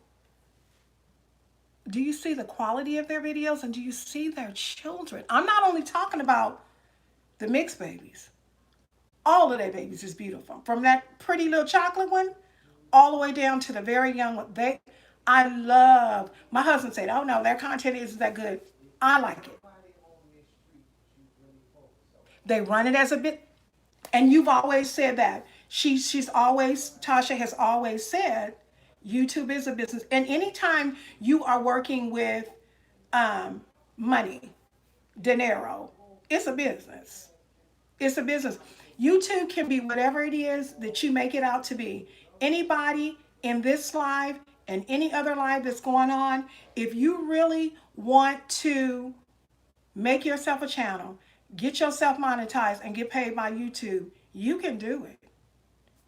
do you see the quality of their videos and do you see their children? I'm not only talking about the mixed babies. All of their babies is beautiful. From that pretty little chocolate one all the way down to the very young one. I love, my husband said, oh no, their content isn't that good. I like it. They run it as a bit, and you've always said that. She's always, Tasha has always said, YouTube is a business. And anytime you are working with um, money, dinero, it's a business. It's a business. YouTube can be whatever it is that you make it out to be. Anybody in this live and any other live that's going on, if you really want to make yourself a channel, get yourself monetized, and get paid by YouTube, you can do it.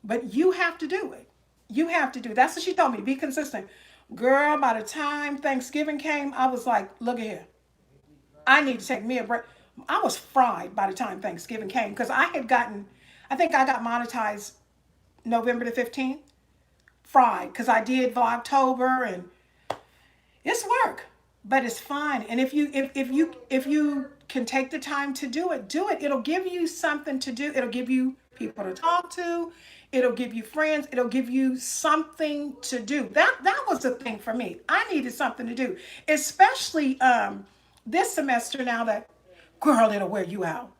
But you have to do it. You have to do it. That's what she told me. Be consistent. Girl, by the time Thanksgiving came, I was like, look at here. I need to take me a break. I was fried by the time Thanksgiving came because I think I got monetized November the 15th. Fried because I did Vlogtober and it's work, but it's fun. And if you can take the time to do it, do it. It'll give you something to do. It'll give you people to talk to. It'll give you friends. It'll give you something to do. That was the thing for me. I needed something to do, especially this semester. Now that girl, it'll wear you out.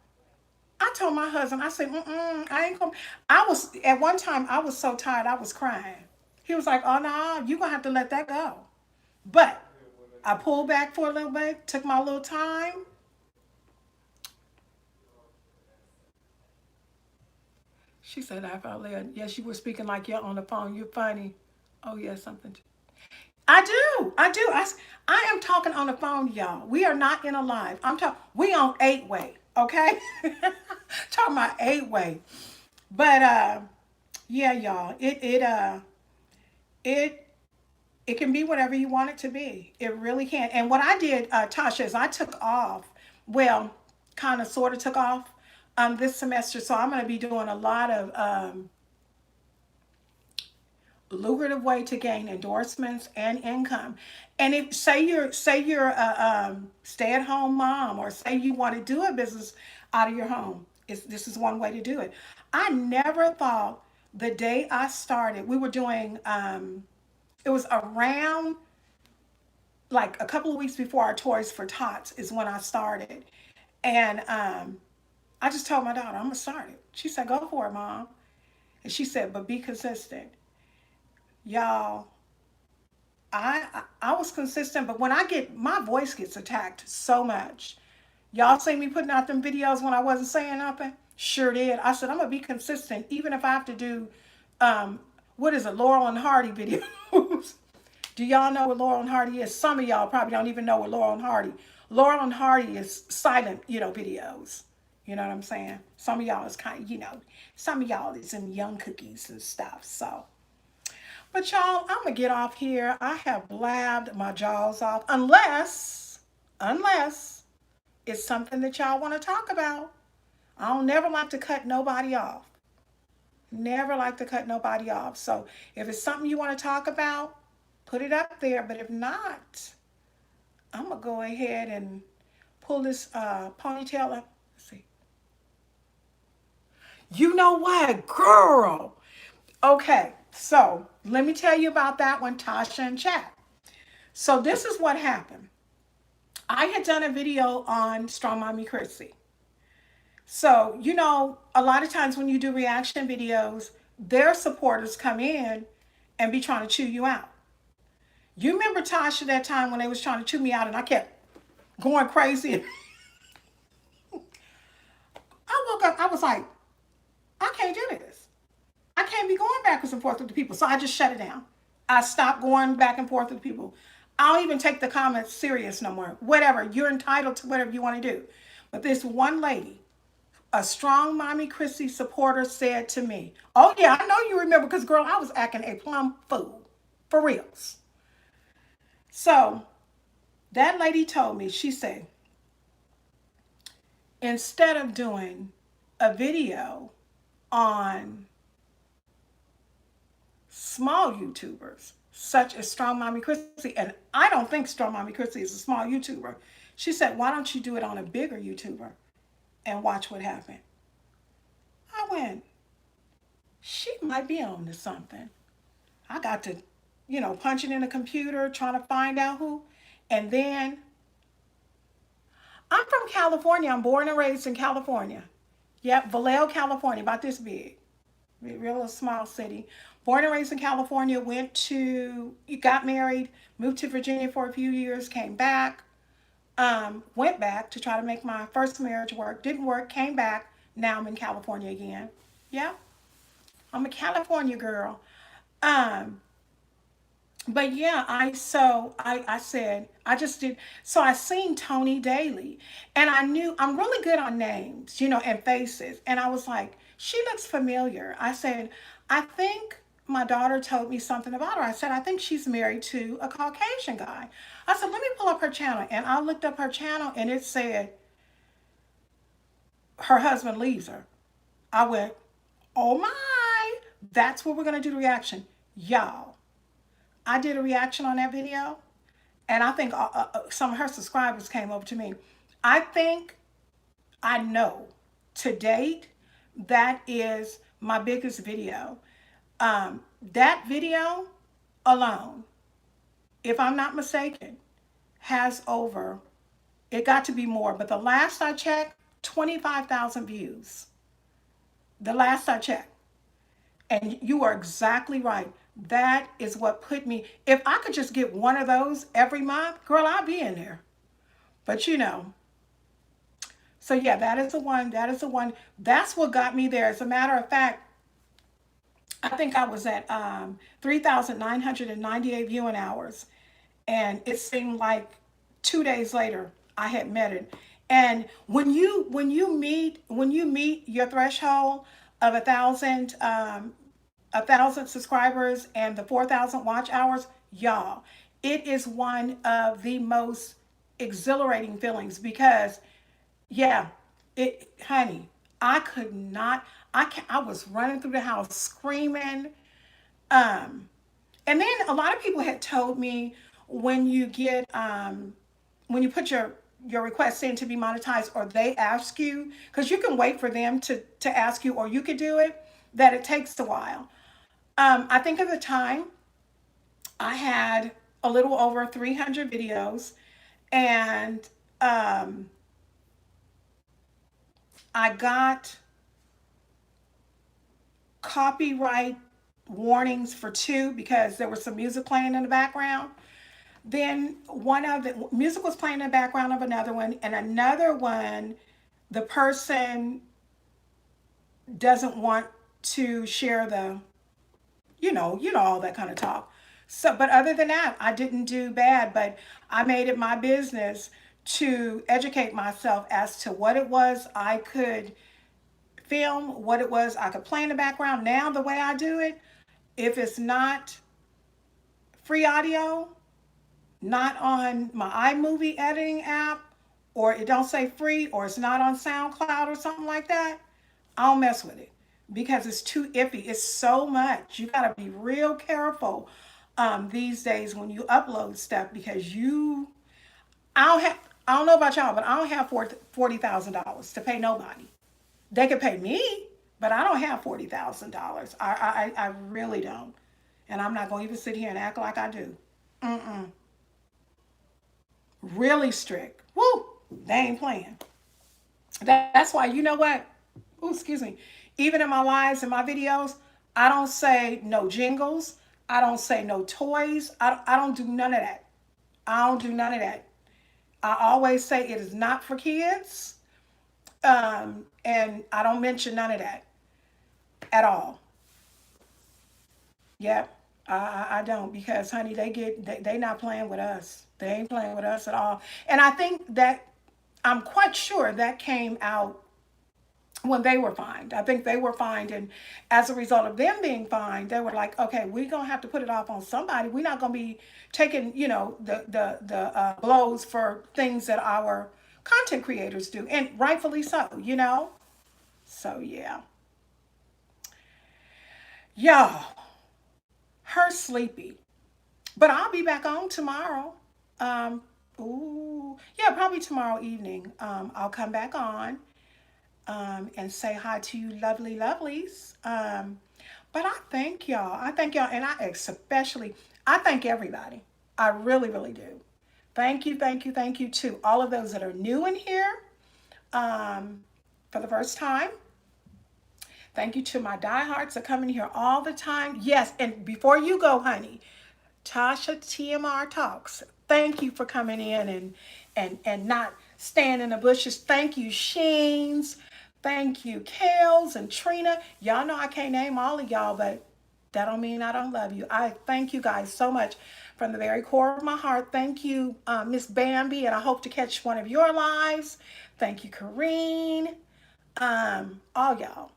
I told my husband, I said, I ain't coming. I was at one time. I was so tired. I was crying. He was like, oh no, you gonna have to let that go. But I pulled back for a little bit, took my little time. She said, I felt led. Yes, you were speaking like you're on the phone. You're funny. Oh, yeah, something. I do. I do. I am talking on the phone, y'all. We are not in a live. I'm talking, we on 8-way, okay? Talking about 8-way. But yeah, y'all, it it can be whatever you want it to be. It really can. And what I did, Tasha, is I took off, well, kind of sort of took off this semester. So I'm going to be doing a lot of lucrative way to gain endorsements and income. And if say you're a stay-at-home mom, or say you want to do a business out of your home, this is one way to do it. I never thought the day I started, we were doing it was around like a couple of weeks before our Toys for Tots is when I started. And I just told my daughter, I'm gonna start it. She said, go for it, mom. And she said, but be consistent. Y'all, I was consistent, but when I get, my voice gets attacked so much. Y'all see me putting out them videos when I wasn't saying nothing? Sure did. I said, I'm gonna be consistent, even if I have to do what is it, Laurel and Hardy videos. Do y'all know what Laurel and Hardy is? Some of y'all probably don't even know what Laurel and Hardy. Laurel and Hardy is silent, videos. You know what I'm saying? Some of y'all is kind of, some of y'all is in young cookies and stuff. So, but y'all, I'm gonna get off here. I have blabbed my jaws off, unless it's something that y'all want to talk about. I don't never like to cut nobody off. Never like to cut nobody off. So if it's something you want to talk about, put it up there. But if not, I'm gonna go ahead and pull this ponytail up. Let's see. You know what, girl? Okay, so let me tell you about that one, Tasha and chat. So this is what happened. I had done a video on Strong Mommy Chrissy. So, a lot of times when you do reaction videos, their supporters come in and be trying to chew you out. You remember, Tasha, that time when they was trying to chew me out and I kept going crazy? I woke up, I was like, I can't do this. I can't be going backwards and forth with the people. So I just shut it down. I stopped going back and forth with people. I don't even take the comments serious no more. Whatever. You're entitled to whatever you want to do. But this one lady, a strong Mommy Chrissy supporter, said to me, oh yeah, I know you remember, because girl, I was acting a plumb fool. For reals. So that lady told me, she said, instead of doing a video on small YouTubers, such as Strong Mommy Chrissy, and I don't think Strong Mommy Chrissy is a small YouTuber. She said, why don't you do it on a bigger YouTuber and watch what happened? I went, she might be on to something. I got to, punching in the computer, trying to find out who. And then I'm from California. I'm born and raised in California. Yep, Vallejo, California, about this big. Real small city. Born and raised in California, got married, moved to Virginia for a few years, came back, went back to try to make my first marriage work. Didn't work, came back. Now I'm in California again. Yeah, I'm a California girl. Um, but yeah, I said I just did. So I seen Tony Daly, and I knew I'm really good on names, and faces. And I was like, she looks familiar. I said, I think my daughter told me something about her. I said, I think she's married to a Caucasian guy. I said, let me pull up her channel, and I looked up her channel, and it said her husband leaves her. I went, oh my, that's what we're gonna do the reaction, y'all. I did a reaction on that video, and I think some of her subscribers came over to me. I think I know to date that is my biggest video. That video alone, if I'm not mistaken, has over, it got to be more, but the last I checked, 25,000 views. The last I checked. And you are exactly right. That is what put me, if I could just get one of those every month, girl, I'll be in there. But so yeah, that is the one. That is the one. That's what got me there. As a matter of fact, I think I was at 3,998 viewing hours. And it seemed like 2 days later I had met it. And when you meet your threshold of 1,000 subscribers and the 4,000 watch hours, y'all, it is one of the most exhilarating feelings because, yeah, honey, I could not, I was running through the house screaming. Um, and then a lot of people had told me when you get, when you put your request in to be monetized, or they ask you, because you can wait for them to ask you, or you could do it, that it takes a while. I think at the time I had a little over 300 videos, and um, I got copyright warnings for two because there was some music playing in the background. Then one of the music was playing in the background of another one, and another one, the person doesn't want to share the, all that kind of talk. So, but other than that, I didn't do bad, but I made it my business to educate myself as to what it was I could film, what it was I could play in the background. Now, the way I do it, if it's not free audio, not on my iMovie editing app, or it don't say free, or it's not on SoundCloud or something like that, I don't mess with it because it's too iffy. It's so much. You got to be real careful these days when you upload stuff because I don't have, I don't know about y'all, but I don't have $40,000 to pay nobody. They could pay me, but I don't have $40,000. I really don't. And I'm not going to even sit here and act like I do. Mm-mm. Really strict. Woo! They ain't playing. That's why, you know what? Oh, excuse me. Even in my lives and my videos, I don't say no jingles. I don't say no toys. I don't do none of that. I don't do none of that. I always say it is not for kids. And I don't mention none of that at all. Yep. I don't, because honey, they not playing with us. They ain't playing with us at all. And I think that I'm quite sure that came out when they were fined. I think they were fined, and as a result of them being fined, they were like, okay, we're gonna have to put it off on somebody. We're not gonna be taking, the blows for things that our content creators do, and rightfully so. So yeah, y'all, her sleepy, but I'll be back on tomorrow. Um, ooh, yeah, probably tomorrow evening. I'll come back on and say hi to you, lovely lovelies. But I thank y'all. I thank y'all, and I thank everybody. I really, really do. Thank you to all of those that are new in here um, for the first time. Thank you to my diehards that come in here all the time. Yes, and before you go, honey, Tasha TMR Talks. Thank you for coming in and not staying in the bushes. Thank you, Sheens. Thank you, Kales and Trina. Y'all know I can't name all of y'all, but that don't mean I don't love you. I thank you guys so much from the very core of my heart. Thank you, Miss Bambi, and I hope to catch one of your lives. Thank you, Kareen. All y'all.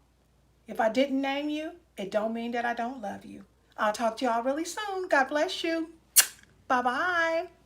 If I didn't name you, it don't mean that I don't love you. I'll talk to y'all really soon. God bless you. Bye bye.